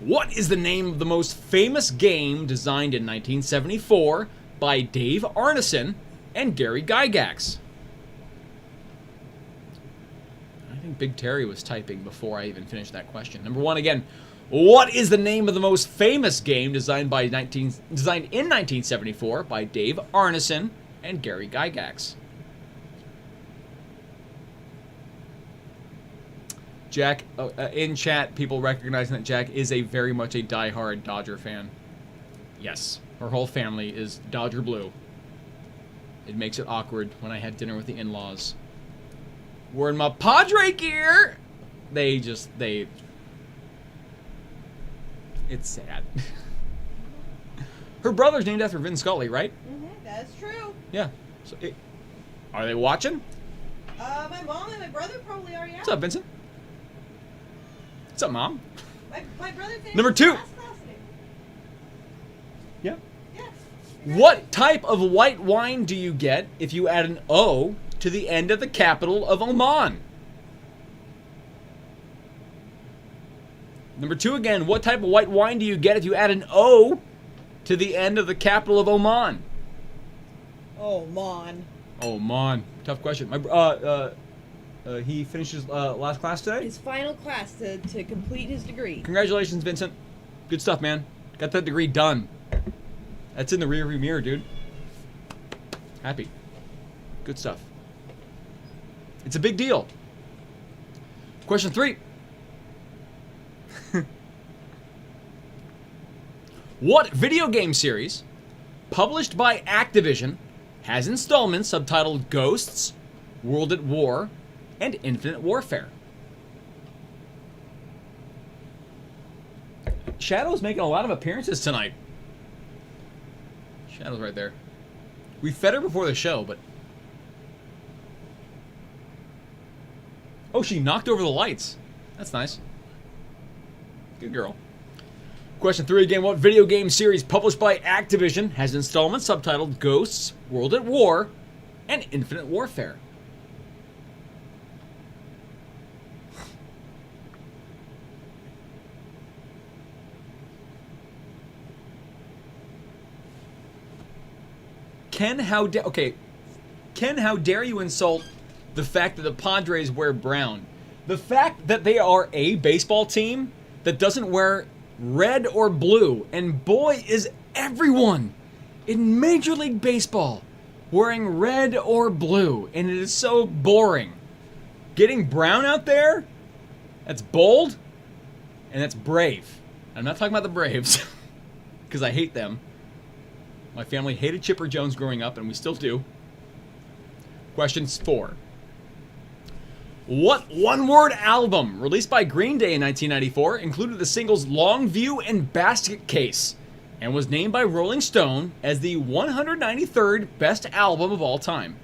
[SPEAKER 1] What is the name of the most famous game designed in 1974 by Dave Arneson and Gary Gygax? I think Big Terry was typing before I even finished that question. Number 1 again. What is the name of the most famous game designed in 1974 by Dave Arneson and Gary Gygax? Jack, in chat, people recognizing that Jack is very much a diehard Dodger fan. Yes, her whole family is Dodger blue. It makes it awkward when I had dinner with the in-laws. We're in my Padre gear! It's sad. Her brother's named after Vin Scully, right?
[SPEAKER 2] Mm-hmm, that's true.
[SPEAKER 1] Yeah. So are they watching?
[SPEAKER 2] My mom and my brother probably are, yeah.
[SPEAKER 1] What's up, Vincent? What's up, Mom?
[SPEAKER 2] My brother finished
[SPEAKER 1] Number 2.
[SPEAKER 2] last class today.
[SPEAKER 1] Yeah.
[SPEAKER 2] Yeah.
[SPEAKER 1] What type of white wine do you get if you add an O to the end of the capital of Oman? Number 2 again. What type of white wine do you get if you add an O to the end of the capital of Oman?
[SPEAKER 2] Oman.
[SPEAKER 1] Oman. Tough question. He finished his last class today?
[SPEAKER 2] His final class to complete his degree.
[SPEAKER 1] Congratulations, Vincent. Good stuff, man. Got that degree done. That's in the rearview mirror, dude. Happy. Good stuff. It's a big deal. Question 3. What video game series, published by Activision, has installments subtitled Ghosts, World at War, and Infinite Warfare? Shadow's making a lot of appearances tonight. Shadow's right there. We fed her before the show, but... Oh, she knocked over the lights. That's nice. Good girl. Question 3 again. What video game series published by Activision has installments subtitled Ghosts, World at War, and Infinite Warfare? Ken, how dare you insult the fact that the Padres wear brown? The fact that they are a baseball team that doesn't wear red or blue. And boy, is everyone in Major League Baseball wearing red or blue. And it is so boring. Getting brown out there, that's bold, and that's brave. I'm not talking about the Braves, because I hate them. My family hated Chipper Jones growing up, and we still do. Question 4. What one-word album, released by Green Day in 1994, included the singles Long View and Basket Case, and was named by Rolling Stone as the 193rd best album of all time?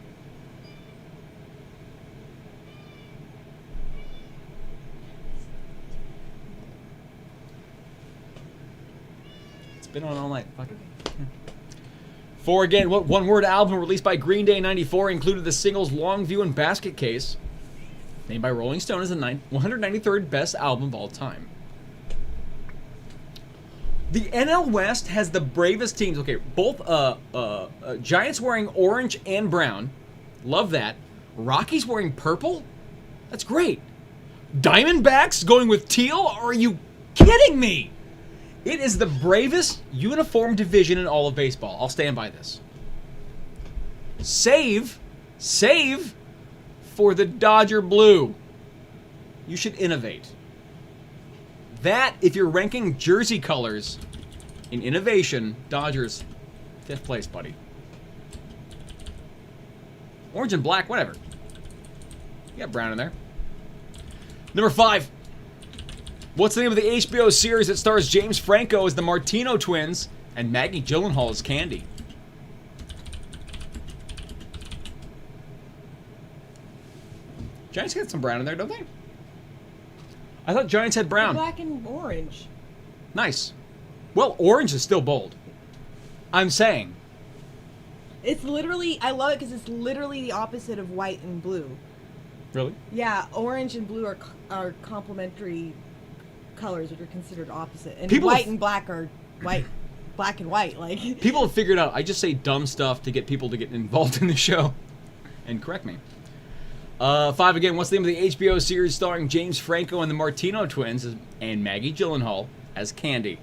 [SPEAKER 1] It's been on all night. Fuck it. 4 again, what one-word album released by Green Day in 94 included the singles Long View and Basket Case, named by Rolling Stone as the 193rd best album of all time? The NL West has the bravest teams. Okay, both Giants wearing orange and brown. Love that. Rockies wearing purple? That's great. Diamondbacks going with teal? Are you kidding me? It is the bravest uniform division in all of baseball. I'll stand by this. Save for the Dodger blue. You should innovate. That, if you're ranking jersey colors in innovation, Dodgers, 5th place, buddy. Orange and black, whatever. You got brown in there. Number 5. What's the name of the HBO series that stars James Franco as the Martino twins and Maggie Gyllenhaal as Candy? Giants got some brown in there, don't they? I thought Giants had brown.
[SPEAKER 2] Black and orange.
[SPEAKER 1] Nice. Well, orange is still bold. I'm saying.
[SPEAKER 2] It's literally, I love it because it's literally the opposite of white and blue.
[SPEAKER 1] Really?
[SPEAKER 2] Yeah, orange and blue are complementary colors, which are considered opposite. And
[SPEAKER 1] People
[SPEAKER 2] white
[SPEAKER 1] have-
[SPEAKER 2] and black are white, black and white. Like
[SPEAKER 1] People have figured out I just say dumb stuff to get people to get involved in the show. And correct me. 5 again. What's the name of the HBO series starring James Franco and the Martino twins and Maggie Gyllenhaal as Candy?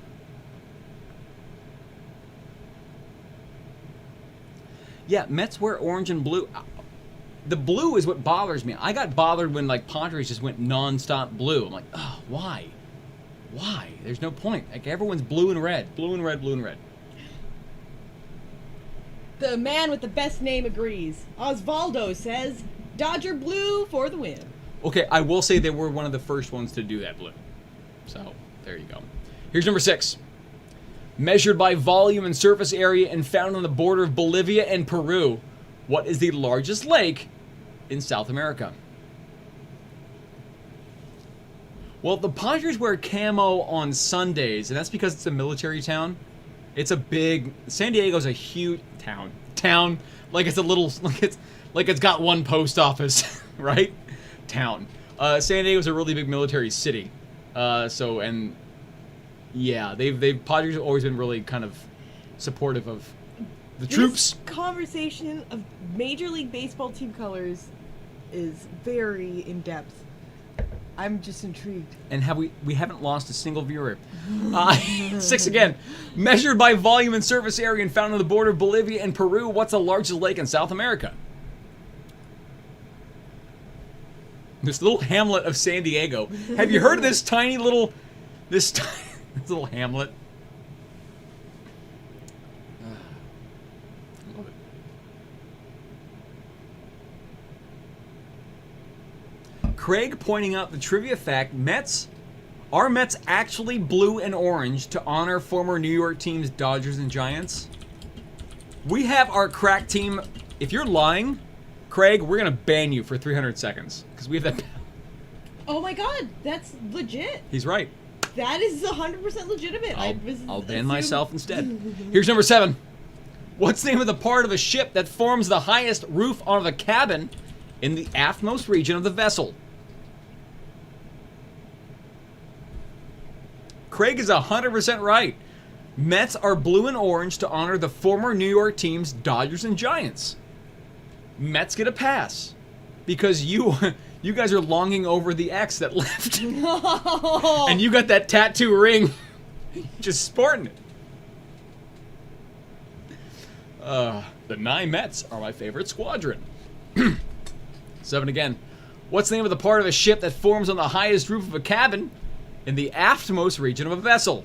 [SPEAKER 1] Yeah, Mets wear orange and blue. The blue is what bothers me. I got bothered when like Padres just went non-stop blue. I'm like, oh, why? Why? There's no point. Like everyone's blue and red, blue and red, blue and red.
[SPEAKER 2] the man with the best name agrees. Osvaldo says, Dodger blue for the win.
[SPEAKER 1] Okay, I will say they were one of the first ones to do that blue. So, there you go. Here's number 6. Measured by volume and surface area and found on the border of Bolivia and Peru, what is the largest lake in South America? Well, the Padres wear camo on Sundays, and that's because it's a military town. It's a big... San Diego's a huge town. Like it's a little... Like it's got one post office, right? Town. San Diego's a really big military city. Yeah, Padres have always been really kind of supportive of the troops.
[SPEAKER 2] This conversation of Major League Baseball team colors is very in-depth. I'm just intrigued.
[SPEAKER 1] And we haven't lost a single viewer. 6 again. Measured by volume and surface area and found on the border of Bolivia and Peru, what's the largest lake in South America? This little hamlet of San Diego. Have you heard of this tiny little... This little hamlet? I love it. Craig pointing out the trivia fact, are Mets actually blue and orange to honor former New York teams Dodgers and Giants? We have our crack team. If you're lying, Craig, we're going to ban you for 300 seconds because we have that.
[SPEAKER 2] Oh my god, that's legit.
[SPEAKER 1] He's right.
[SPEAKER 2] That is 100% legitimate.
[SPEAKER 1] I'll ban myself instead. Here's number 7. What's the name of the part of a ship that forms the highest roof on the cabin in the aftmost region of the vessel? Craig is 100% right. Mets are blue and orange to honor the former New York teams Dodgers and Giants. Mets get a pass. because you guys are longing over the ex that left.
[SPEAKER 2] No.
[SPEAKER 1] And you got that tattoo ring. Just sporting it. The 9 Mets are my favorite squadron. 7 again. What's the name of the part of a ship that forms on the highest roof of a cabin in the aftmost region of a vessel?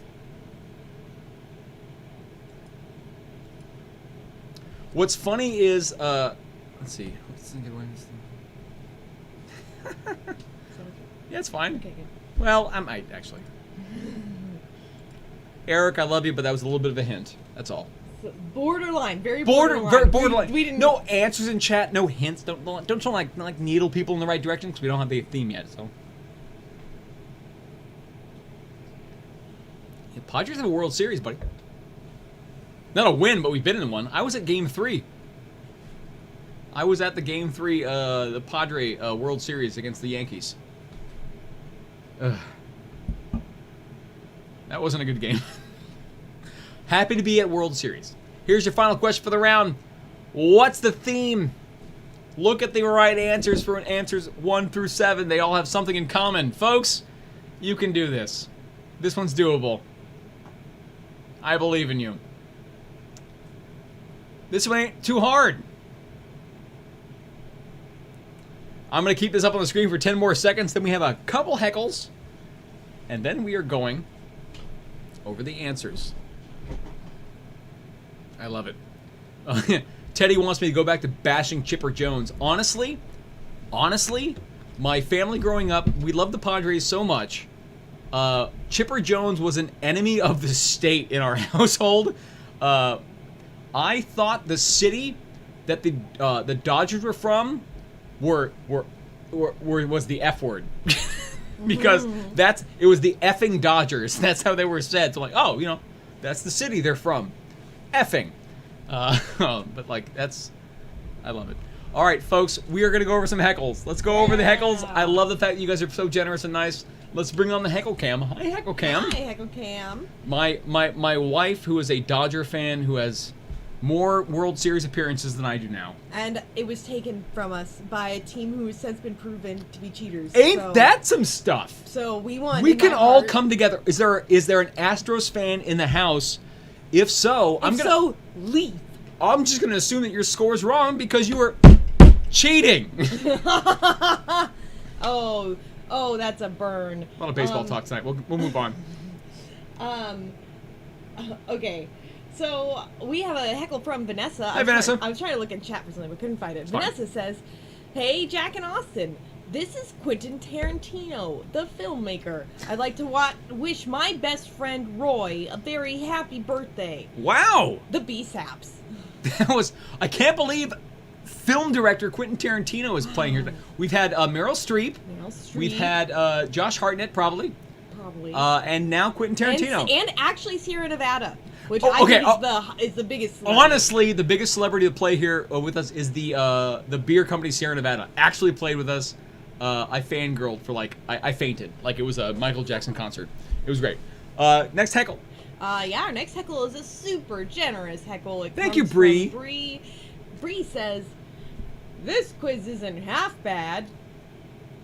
[SPEAKER 1] What's funny is, let's see. What's the good one? Yeah, it's fine.
[SPEAKER 2] Okay, good.
[SPEAKER 1] Well, I might actually. Eric, I love you, but that was a little bit of a hint. That's all.
[SPEAKER 2] So, borderline, very borderline.
[SPEAKER 1] Borderline.
[SPEAKER 2] We didn't.
[SPEAKER 1] No answers in chat. No hints. Don't like needle people in the right direction because we don't have the theme yet. So. Yeah, Padres have a World Series, buddy. Not a win, but we've been in one. I was at Game 3. I was at the Game 3, the Padre World Series against the Yankees. Ugh. That wasn't a good game. Happy to be at World Series. Here's your final question for the round. What's the theme? Look at the right answers for answers 1 through 7. They all have something in common. Folks, you can do this. This one's doable. I believe in you. This one ain't too hard. I'm going to keep this up on the screen for 10 more seconds. Then we have a couple heckles. And then we are going over the answers. I love it. Teddy wants me to go back to bashing Chipper Jones. Honestly, my family growing up, we loved the Padres so much. Chipper Jones was an enemy of the state in our household. I thought the city that the Dodgers were from was the F word. Because it was the effing Dodgers. That's how they were said. So like, oh, that's the city they're from. Effing. But like, I love it. All right, folks, we are going to go over some heckles. Let's go over the heckles. I love the fact that you guys are so generous and nice. Let's bring on the heckle cam. Hi, heckle cam.
[SPEAKER 2] Hi, heckle cam.
[SPEAKER 1] My wife, who is a Dodger fan, who has more World Series appearances than I do now. And
[SPEAKER 2] it was taken from us by a team who has since been proven to be cheaters.
[SPEAKER 1] Ain't that some stuff?
[SPEAKER 2] So we won.
[SPEAKER 1] We can all come together. Is there an Astros fan in the house? If so,
[SPEAKER 2] leave.
[SPEAKER 1] I'm just gonna assume that your score's wrong because you were cheating.
[SPEAKER 2] Oh, that's a burn.
[SPEAKER 1] A lot of baseball talk tonight. We'll move on.
[SPEAKER 2] Okay. So, we have a heckle from Vanessa.
[SPEAKER 1] Hi, Vanessa.
[SPEAKER 2] I was trying to look in chat for something, but couldn't find it. Vanessa says, "Hey, Jack and Austin. This is Quentin Tarantino, the filmmaker. I'd like to wish my best friend Roy a very happy birthday."
[SPEAKER 1] Wow.
[SPEAKER 2] The B-Saps.
[SPEAKER 1] I can't believe film director Quentin Tarantino is playing here. We've had Meryl Streep. We've had Josh Hartnett, probably. And now Quentin Tarantino.
[SPEAKER 2] And actually Sierra Nevada. Which I think is the biggest celebrity.
[SPEAKER 1] Honestly, the biggest celebrity to play here with us is the beer company Sierra Nevada. Actually played with us. I fangirled for I fainted. Like it was a Michael Jackson concert. It was great. Next heckle.
[SPEAKER 2] Our next heckle is a super generous heckle.
[SPEAKER 1] Thank you, Bree.
[SPEAKER 2] Bree says, "This quiz isn't half bad."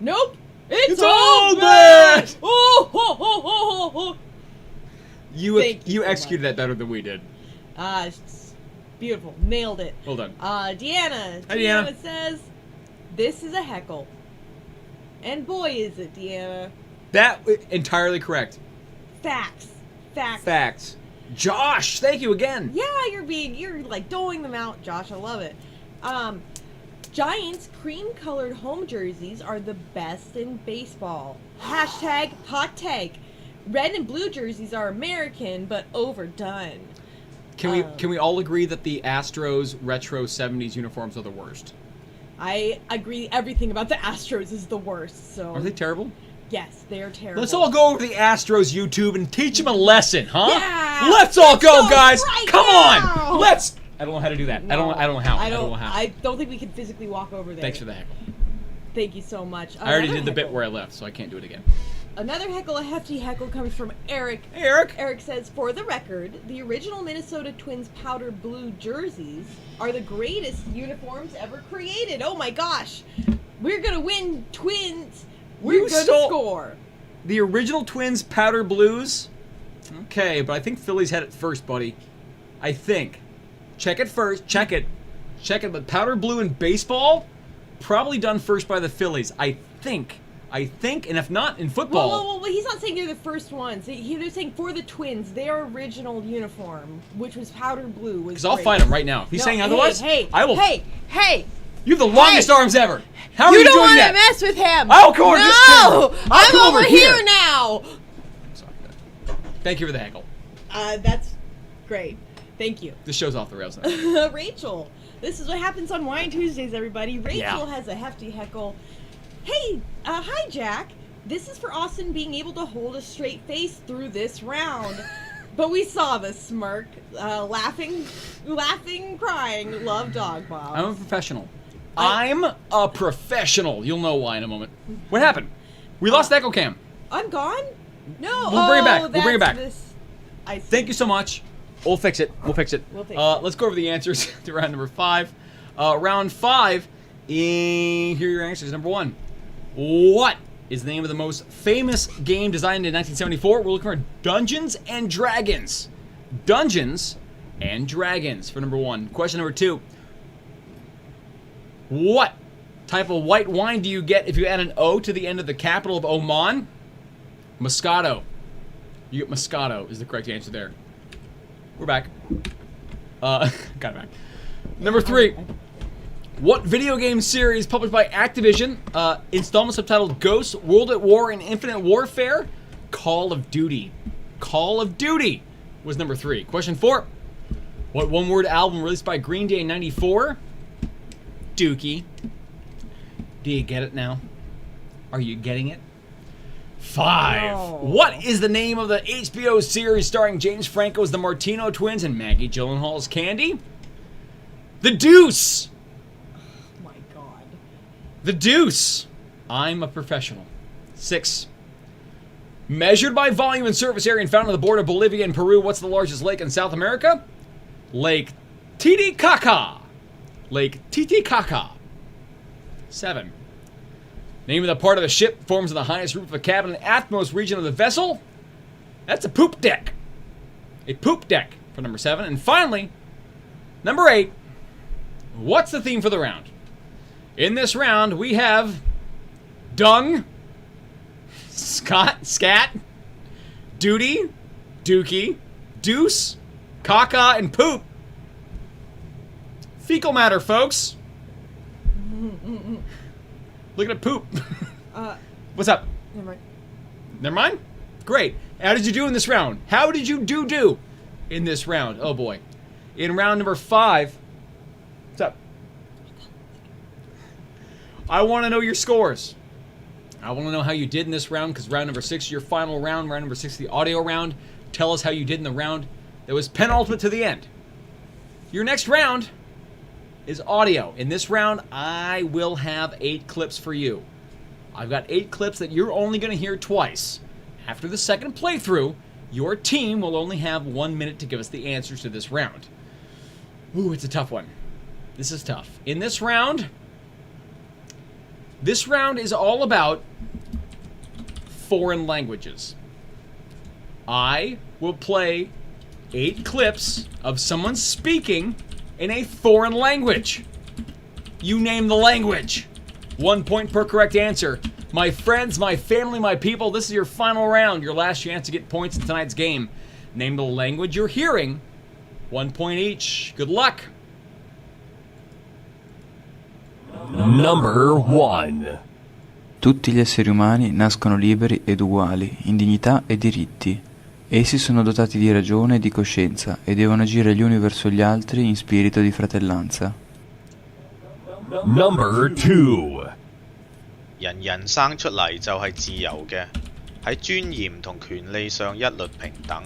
[SPEAKER 2] Nope. It's all bad! Oh, ho, ho, ho, ho.
[SPEAKER 1] You executed that better than we did.
[SPEAKER 2] Beautiful. Nailed it.
[SPEAKER 1] Well done.
[SPEAKER 2] Deanna.
[SPEAKER 1] Hi, Deanna
[SPEAKER 2] says, "This is a heckle." And boy, is it, Deanna.
[SPEAKER 1] That entirely correct.
[SPEAKER 2] Facts.
[SPEAKER 1] Josh, thank you again.
[SPEAKER 2] Yeah, you're like doling them out, Josh. I love it. Giants cream-colored home jerseys are the best in baseball. Hashtag hot take. Red and blue jerseys are American, but overdone.
[SPEAKER 1] Can we all agree that the Astros retro 70s uniforms are the worst?
[SPEAKER 2] I agree. Everything about the Astros is the worst. So
[SPEAKER 1] are they terrible?
[SPEAKER 2] Yes, they are terrible.
[SPEAKER 1] Let's all go over to the Astros YouTube and teach them a lesson, huh?
[SPEAKER 2] Yeah.
[SPEAKER 1] Let's all go, guys.
[SPEAKER 2] Right
[SPEAKER 1] Come
[SPEAKER 2] now.
[SPEAKER 1] on. Let's. I don't know how to do that.
[SPEAKER 2] No,
[SPEAKER 1] I don't know how.
[SPEAKER 2] I don't think we can physically walk over there.
[SPEAKER 1] Thanks for the heckle.
[SPEAKER 2] Thank you so much.
[SPEAKER 1] I already did the bit where I left, so I can't do it again.
[SPEAKER 2] Another heckle, a hefty heckle, comes from Eric.
[SPEAKER 1] Hey, Eric.
[SPEAKER 2] Eric says, "For the record, the original Minnesota Twins powder blue jerseys are the greatest uniforms ever created." Oh my gosh. We're gonna win, Twins. We're
[SPEAKER 1] You
[SPEAKER 2] gonna
[SPEAKER 1] stole-
[SPEAKER 2] score.
[SPEAKER 1] The original Twins powder blues. Okay, but I think Phillies had it first, buddy. I think. Check it first. Check it. But powder blue in baseball, probably done first by the Phillies. I think. And if not, in football.
[SPEAKER 2] Well, he's not saying they're the first ones. They're saying for the Twins, their original uniform, which was powder blue, was
[SPEAKER 1] Because I'll
[SPEAKER 2] great.
[SPEAKER 1] find him right now. If he's saying otherwise, I will.
[SPEAKER 2] Hey!
[SPEAKER 1] You have the longest arms ever. How are
[SPEAKER 2] You
[SPEAKER 1] you
[SPEAKER 2] don't
[SPEAKER 1] doing
[SPEAKER 2] want to
[SPEAKER 1] that?
[SPEAKER 2] mess with him.
[SPEAKER 1] I'll come over to this camera.
[SPEAKER 2] No!
[SPEAKER 1] I'll
[SPEAKER 2] I'm
[SPEAKER 1] come over
[SPEAKER 2] over
[SPEAKER 1] here.
[SPEAKER 2] here now.
[SPEAKER 1] Sorry. Thank you for the heckle.
[SPEAKER 2] That's great. Thank you.
[SPEAKER 1] This show's off the rails now.
[SPEAKER 2] Rachel. This is what happens on Wine Tuesdays, everybody. Rachel has a hefty heckle. Hey, hi, Jack. This is for Austin being able to hold a straight face through this round. But we saw the smirk, laughing, crying, love dog Bob.
[SPEAKER 1] I'm a professional. I'm a professional. You'll know why in a moment. What happened? We lost Echo Cam.
[SPEAKER 2] I'm gone? No.
[SPEAKER 1] We'll bring it back. We'll bring it back.
[SPEAKER 2] I see.
[SPEAKER 1] Thank you so much. We'll fix it. We'll fix it. Let's go over the answers to round number 5. Round 5. Here are your answers. Number 1. What is the name of the most famous game designed in 1974? We're looking for Dungeons and Dragons. Dungeons and Dragons for number 1. Question number 2. What type of white wine do you get if you add an O to the end of the capital of Oman? Moscato. You get Moscato is the correct answer there. We're back. Got it back. Number 3. What video game series published by Activision, installment subtitled Ghosts, World at War, and Infinite Warfare? Call of Duty. Call of Duty was number 3. Question 4. What one-word album released by Green Day in 94? Dookie. Do you get it now? Are you getting it? 5.
[SPEAKER 2] No.
[SPEAKER 1] What is the name of the HBO series starring James Franco as the Martino twins and Maggie Gyllenhaal's Candy? The Deuce.
[SPEAKER 2] Oh my god.
[SPEAKER 1] The Deuce. I'm a professional. 6. Measured by volume and surface area and found on the border of Bolivia and Peru, what's the largest lake in South America? Lake Titicaca. Lake Titicaca. 7. Name of the part of the ship forms on the highest roof of the cabin and aftmost region of the vessel? That's a poop deck. A poop deck for number 7. And finally, number 8. What's the theme for the round? In this round, we have dung, scat, duty, dookie, deuce, caca, and poop. Fecal matter, folks. Look at poop. What's up?
[SPEAKER 2] Never mind.
[SPEAKER 1] Never mind? Great. How did you do in this round? How did you do in this round? Oh boy. In round number 5. What's up? I want to know your scores. I want to know how you did in this round, because round number 6 is your final round. Round number 6 is the audio round. Tell us how you did in the round that was penultimate to the end. Your next round is audio. In this round, I will have 8 clips for you. I've got 8 clips that you're only going to hear twice. After the second playthrough, your team will only have 1 minute to give us the answers to this round. Ooh, it's a tough one. This is tough. In this round is all about foreign languages. I will play 8 clips of someone speaking in a foreign language. You name the language. 1 point per correct answer. My friends, my family, my people, this is your final round. Your last chance to get points in tonight's game. Name the language you're hearing. 1 point each. Good luck.
[SPEAKER 3] Number 1.
[SPEAKER 4] Tutti gli esseri umani nascono liberi ed uguali, in dignità e diritti. Essi sono dotati di ragione e di coscienza e devono agire gli uni verso gli altri in spirito di fratellanza.
[SPEAKER 3] Number 2.
[SPEAKER 5] 人人生出嚟就係自由嘅，喺尊嚴同權利上一律平等。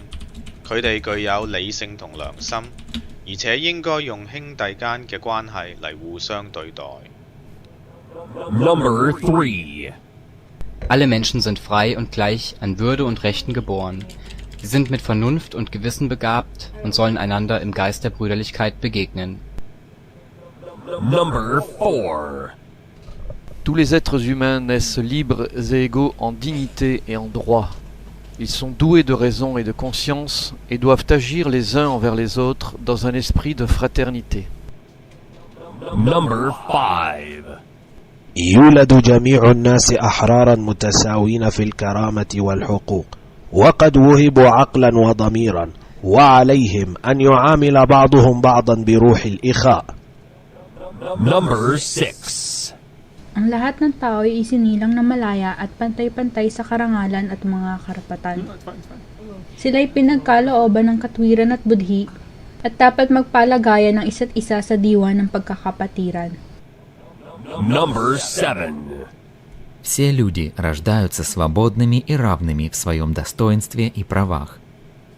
[SPEAKER 5] 佢哋具有理性同良心，而且應該用兄弟間嘅關係嚟互相對待。
[SPEAKER 3] Number 3.
[SPEAKER 6] Alle Menschen sind frei und gleich an Würde und Rechten geboren. Sie sind mit Vernunft und Gewissen begabt und sollen einander im Geist der Brüderlichkeit begegnen.
[SPEAKER 3] Number 4.
[SPEAKER 7] Tous les êtres humains naissent libres et égaux en dignité et en droit. Ils sont doués de raison et de conscience et doivent agir les uns envers les autres dans un esprit de fraternité.
[SPEAKER 3] Number 5.
[SPEAKER 8] يولد جميع الناس أحرارا متساوين في الكرامة والحقوق وقد وهبوا عقلا وضميرا وعليهم أن يعامل بعضهم بعضا بروح الإخاء.
[SPEAKER 3] Number 6.
[SPEAKER 9] Ang lahat ng tao ay isinilang na malaya at pantay-pantay sa karangalan at mga karapatan. Sila'y pinagkalooban ng katwiran at budhi at dapat magpalagayan ng isa't isa sa diwa ng pagkakapatiran.
[SPEAKER 3] Number 7.
[SPEAKER 10] Все люди рождаются свободными и равными в своем достоинстве и правах.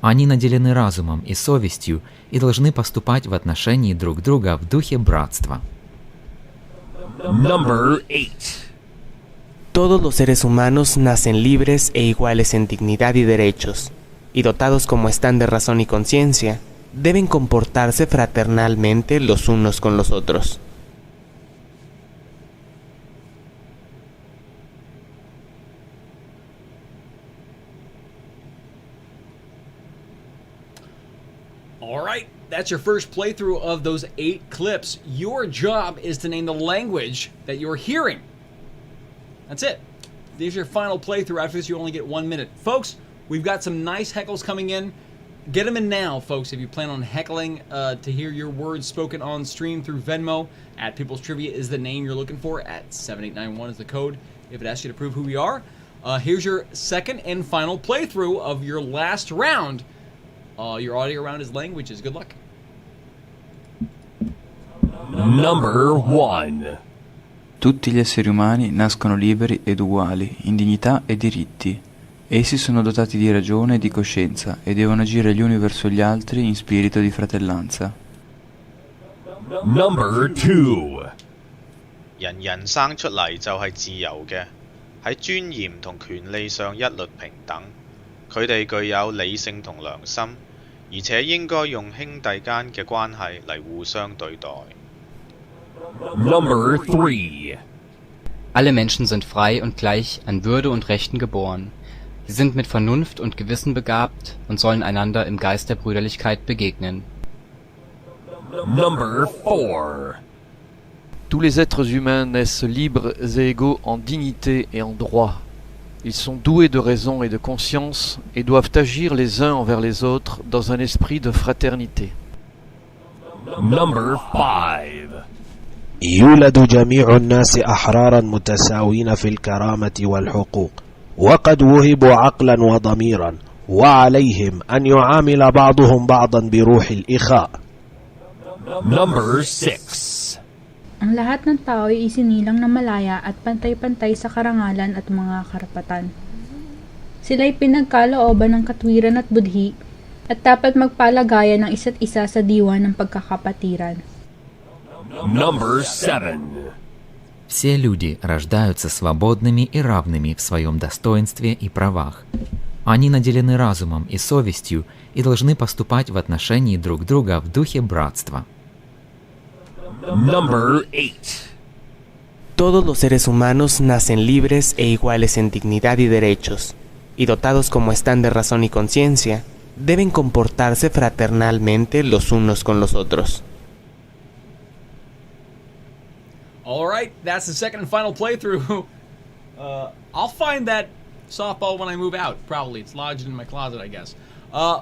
[SPEAKER 10] Они наделены разумом и совестью и должны поступать в отношении друг друга в духе братства.
[SPEAKER 3] Number 8.
[SPEAKER 11] Todos los seres humanos nacen libres e iguales en dignidad y derechos, y dotados como están de razón y conciencia, deben comportarse fraternalmente los unos con los otros.
[SPEAKER 1] All right, that's your first playthrough of those 8 clips. Your job is to name the language that you're hearing. That's it. There's your final playthrough. After this, you only get 1 minute. Folks, we've got some nice heckles coming in. Get them in now, folks, if you plan on heckling to hear your words spoken on stream through Venmo. At People's Trivia is the name you're looking for. At 7891 is the code if it asks you to prove who we are. Here's your second and final playthrough of your last round. Your audio round is languages. Good luck.
[SPEAKER 3] Number 1.
[SPEAKER 4] Tutti gli esseri umani nascono liberi ed uguali in dignità e diritti. Essi sono dotati di ragione e di coscienza e devono agire gli uni verso gli altri in spirito di fratellanza.
[SPEAKER 3] Number 2.
[SPEAKER 5] 人人生出嚟就係自由嘅，喺尊嚴同權利上一律平等。佢哋具有理性同良心，而且應該用兄弟間嘅關係嚟互相對待。
[SPEAKER 3] Number 3.
[SPEAKER 6] Alle Menschen sind frei und gleich an Würde und Rechten geboren. Sie sind mit Vernunft und Gewissen begabt und sollen einander im Geist der Brüderlichkeit begegnen.
[SPEAKER 3] Number 4.
[SPEAKER 7] Tous les êtres humains naissent libres et égaux en dignité et en droit. Ils sont doués de raison et de conscience et doivent agir les uns envers les autres dans un esprit de fraternité.
[SPEAKER 3] Number 5.
[SPEAKER 8] يولد جميع الناس أحرارا متساوين في الكرامة والحقوق وقد وهبوا عقلا وضميرا وعليهم أن يعامل بعضهم بعضا بروح الإخاء.
[SPEAKER 3] Number 6.
[SPEAKER 9] Ang lahat ng tao ay isinilang na malaya at pantay-pantay sa karangalan at mga karapatan. Sila'y pinagkalooban ng katwiran at budhi at dapat magpalagayan ng isa't isa sa diwa ng pagkakapatiran.
[SPEAKER 3] Number 7.
[SPEAKER 10] Все люди рождаются свободными и равными в своем достоинстве и правах. Они наделены разумом и совестью и должны поступать в отношении друг друга в духе братства.
[SPEAKER 3] Number 8.
[SPEAKER 11] Todos los seres humanos nacen libres e iguales en dignidad y derechos, y dotados como están de razón y conciencia, deben comportarse fraternalmente los unos con los otros.
[SPEAKER 1] All right, that's the second and final playthrough. I'll find that softball when I move out. Probably. It's lodged in my closet, I guess.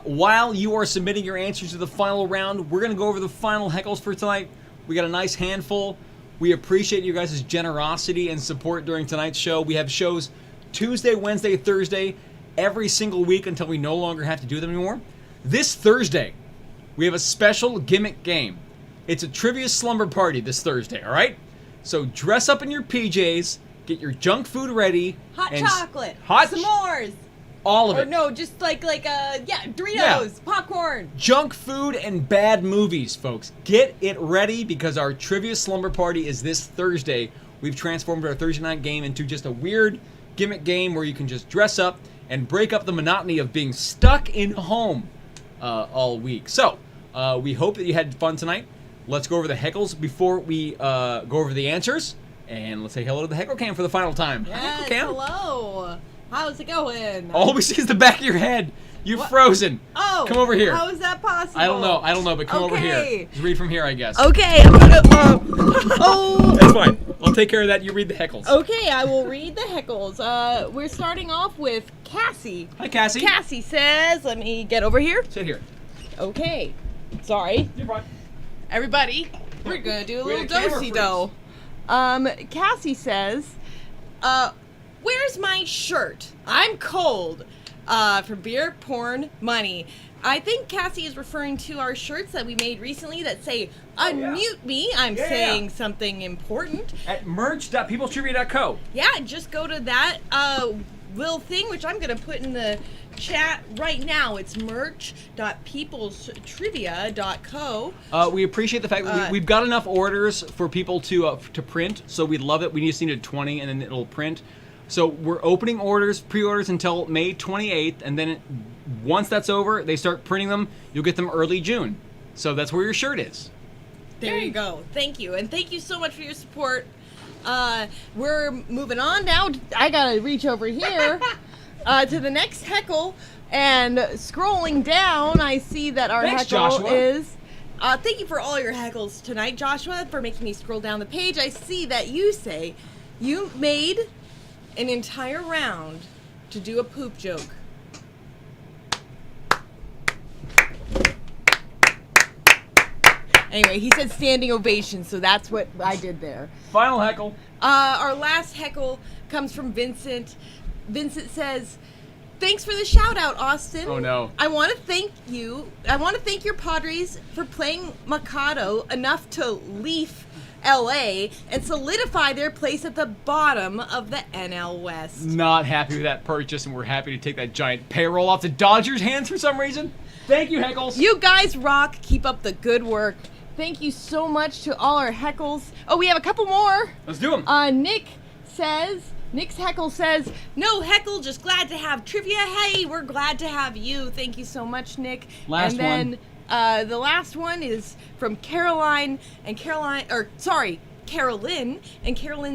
[SPEAKER 1] While you are submitting your answers to the final round, we're going to go over the final heckles for tonight. We got a nice handful. We appreciate you guys' generosity and support during tonight's show. We have shows Tuesday, Wednesday, Thursday, every single week until we no longer have to do them anymore. This Thursday, we have a special gimmick game. It's a trivia slumber party this Thursday, all right? So dress up in your PJs, get your junk food ready.
[SPEAKER 2] Hot
[SPEAKER 1] and
[SPEAKER 2] chocolate,
[SPEAKER 1] hot
[SPEAKER 2] s'mores.
[SPEAKER 1] All of
[SPEAKER 2] or
[SPEAKER 1] it.
[SPEAKER 2] no, just like Doritos,
[SPEAKER 1] Yeah.
[SPEAKER 2] popcorn.
[SPEAKER 1] Junk food and bad movies, folks. Get it ready because our trivia slumber party is this Thursday. We've transformed our Thursday night game into just a weird gimmick game where you can just dress up and break up the monotony of being stuck in home all week. So, we hope that you had fun tonight. Let's go over the heckles before we go over the answers. And let's say hello to the Heckle Cam for the final time. Hi,
[SPEAKER 2] Yes,
[SPEAKER 1] Heckle Cam.
[SPEAKER 2] hello. How's it going?
[SPEAKER 1] All we see is the back of your head. You're frozen.
[SPEAKER 2] Oh,
[SPEAKER 1] come over here.
[SPEAKER 2] How is that possible?
[SPEAKER 1] I don't know, but come over here. Just read from here, I guess.
[SPEAKER 2] Okay, I'm gonna. Oh.
[SPEAKER 1] That's fine. I'll take care of that. You read the heckles.
[SPEAKER 2] Okay, I will read the heckles. We're starting off with Cassie.
[SPEAKER 1] Hi, Cassie.
[SPEAKER 2] Cassie says, let me get over here.
[SPEAKER 1] Sit here.
[SPEAKER 2] Okay. Sorry.
[SPEAKER 1] You're fine.
[SPEAKER 2] Everybody, we're gonna do a
[SPEAKER 1] We're
[SPEAKER 2] little
[SPEAKER 1] the camera
[SPEAKER 2] do-si-do. Cassie says, where's my shirt? I'm cold. For beer, porn, money. I think Cassie is referring to our shirts that we made recently that say, unmute me, I'm saying something important.
[SPEAKER 1] At merch.peoplestrivia.co.
[SPEAKER 2] Yeah, just go to that little thing, which I'm going to put in the chat right now. It's merch.peoplestrivia.co.
[SPEAKER 1] We appreciate the fact that we've got enough orders for people to print, so we love it. We just need 20, and then it'll print. So we're opening pre-orders until May 28th, and then once that's over, they start printing them. You'll get them early June. So that's where your shirt is.
[SPEAKER 2] There you go. Thank you. And thank you so much for your support. We're moving on now. I got to reach over here to the next heckle. And scrolling down, I see that our
[SPEAKER 1] Thanks,
[SPEAKER 2] heckle
[SPEAKER 1] Joshua.
[SPEAKER 2] is... thank you for all your heckles tonight, Joshua, for making me scroll down the page. I see that you say you made an entire round to do a poop joke. Anyway, he said standing ovation, so that's what I did there.
[SPEAKER 1] Final heckle.
[SPEAKER 2] Our last heckle comes from Vincent. Vincent says, thanks for the shout out, Austin.
[SPEAKER 1] Oh no.
[SPEAKER 2] I want to thank you. I want to thank your Padres for playing McConoughey enough to leaf LA and solidify their place at the bottom of the NL West.
[SPEAKER 1] Not happy with that purchase, and we're happy to take that giant payroll off the Dodgers' hands for some reason. Thank you, Heckles.
[SPEAKER 2] You guys rock. Keep up the good work. Thank you so much to all our heckles. Oh, we have a couple more.
[SPEAKER 1] Let's do them.
[SPEAKER 2] Nick's heckle says, no heckle, just glad to have trivia. Hey, we're glad to have you. Thank you so much, Nick.
[SPEAKER 1] Last
[SPEAKER 2] one. The last one is from Carolyn, and Carolyn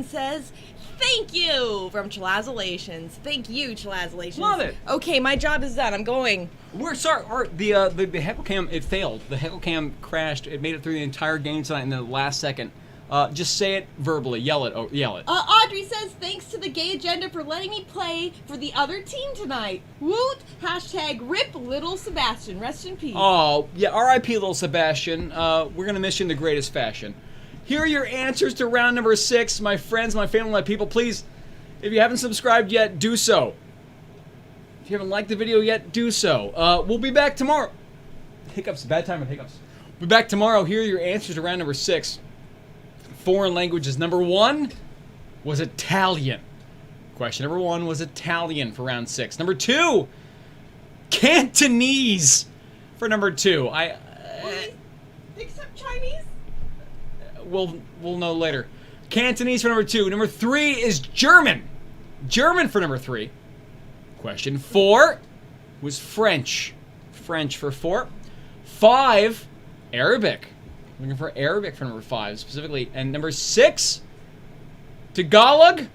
[SPEAKER 2] says, thank you from Chilazolations. Thank you, Chilazolations.
[SPEAKER 1] Love it.
[SPEAKER 2] Okay, my job is done. I'm going.
[SPEAKER 1] We're sorry. The Heckle Cam, it failed. The Heckle Cam crashed. It made it through the entire game tonight in the last second. Just say it verbally. Yell it. Yell it.
[SPEAKER 2] Audrey says, thanks to the gay agenda for letting me play for the other team tonight. Woot! Hashtag rip little Sebastian. Rest in peace.
[SPEAKER 1] Oh, yeah, R.I.P. little Sebastian. We're going to miss you in the greatest fashion. Here are your answers to round number 6. My friends, my family, my people, please, if you haven't subscribed yet, do so. If you haven't liked the video yet, do so. We'll be back tomorrow. Hiccups, bad time of hiccups. We'll be back tomorrow. Here are your answers to round number 6. Foreign languages. Number 1 was Italian. Question number 1 was Italian for round 6. Number 2, Cantonese for number 2.
[SPEAKER 2] Except Chinese?
[SPEAKER 1] We'll know later. Cantonese for number 2. Number 3 is German. German for number 3. Question 4 was French. French for 4. 5, Arabic. Looking for Arabic for number 5 specifically. And number 6, Tagalog.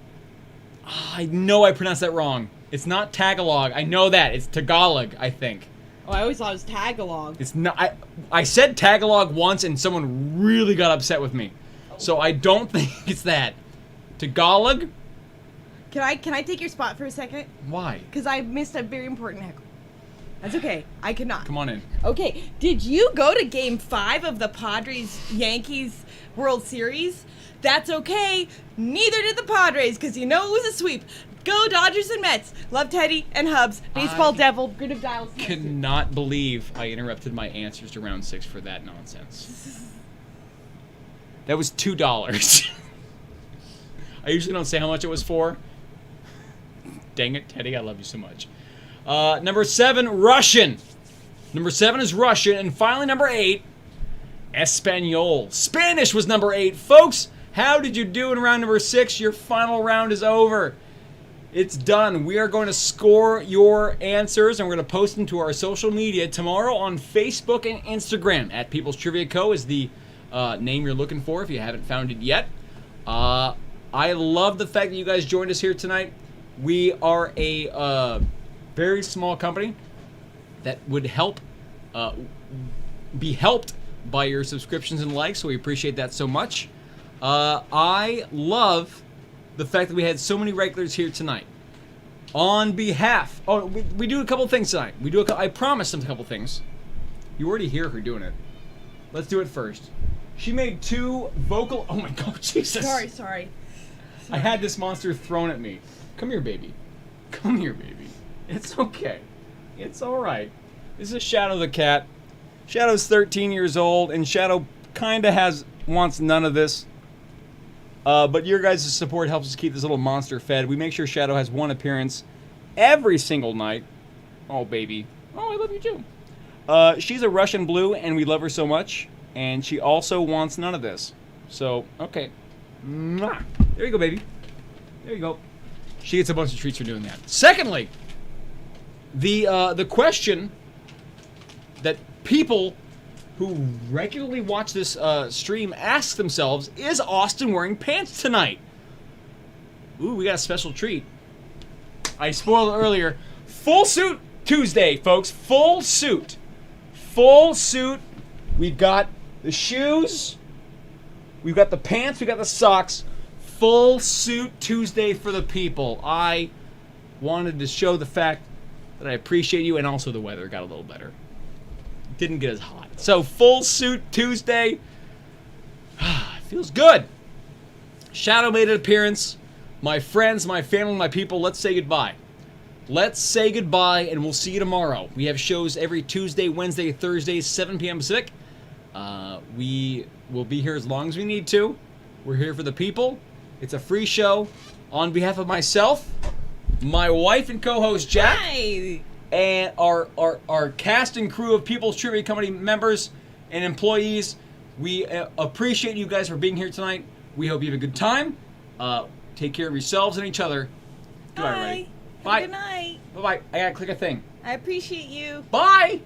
[SPEAKER 1] Oh, I know I pronounced that wrong. It's not Tagalog. I know that. It's Tagalog, I think.
[SPEAKER 2] Oh, I always thought it was Tagalog.
[SPEAKER 1] It's not. I said Tagalog once and someone really got upset with me. So I don't think it's that. Tagalog?
[SPEAKER 2] Can I take your spot for a second?
[SPEAKER 1] Why?
[SPEAKER 2] Because I missed a very important heckle. That's okay. I cannot.
[SPEAKER 1] Come on in.
[SPEAKER 2] Okay. Did you go to Game 5 of the Padres-Yankees World Series? That's okay. Neither did the Padres, because you know it was a sweep. Go Dodgers and Mets. Love Teddy and Hubs. Baseball Devil. Good of Dials.
[SPEAKER 1] Cannot believe I interrupted my answers to round 6 for that nonsense. That was $2. I usually don't say how much it was for. Dang it, Teddy, I love you so much. Number 7, Russian. Number 7 is Russian. And finally, number 8, Espanol. Spanish was number 8. Folks, how did you do in round number 6? Your final round is over. It's done. We are going to score your answers, and we're going to post them to our social media tomorrow on Facebook and Instagram. At People's Trivia Co. is the name you're looking for if you haven't found it yet. I love the fact that you guys joined us here tonight. We are a very small company that would be helped by your subscriptions and likes, so we appreciate that so much. I love the fact that we had so many regulars here tonight. On behalf... Oh, we do a couple things tonight. I promised them a couple things. You already hear her doing it. Let's do it first. She made 2 vocal... Oh my god, Jesus.
[SPEAKER 2] Sorry.
[SPEAKER 1] I had this monster thrown at me. Come here, baby. Come here, baby. It's okay. It's alright. This is Shadow the cat. Shadow's 13 years old, and Shadow kinda wants none of this. But your guys' support helps us keep this little monster fed. We make sure Shadow has 1 appearance every single night. Oh, baby. Oh, I love you too. She's a Russian blue, and we love her so much. And she also wants none of this. So, okay. Mwah. There you go, baby. There you go. She gets a bunch of treats for doing that. Secondly, the question that people who regularly watch this stream ask themselves, is Austin wearing pants tonight? Ooh, we got a special treat. I spoiled it earlier. Full suit Tuesday, folks. Full suit. Full suit. We've got the shoes. We've got the pants. We've got the socks. Full suit Tuesday for the people. I wanted to show the fact that I appreciate you, and also the weather got a little better. Didn't get as hot. So, full suit Tuesday. Feels good. Shadow made an appearance. My friends, my family, my people, let's say goodbye. Let's say goodbye, and we'll see you tomorrow. We have shows every Tuesday, Wednesday, Thursday, 7 p.m. Pacific. We will be here as long as we need to. We're here for the people. It's a free show. On behalf of myself, my wife and co-host Jack,
[SPEAKER 2] Hi.
[SPEAKER 1] and our cast and crew of People's Trivia Company members and employees, we appreciate you guys for being here tonight. We hope you have a good time. Take care of yourselves and each other. Goodbye, everybody. Bye.
[SPEAKER 2] Good night.
[SPEAKER 1] Bye-bye. I gotta click a thing.
[SPEAKER 2] I appreciate you.
[SPEAKER 1] Bye!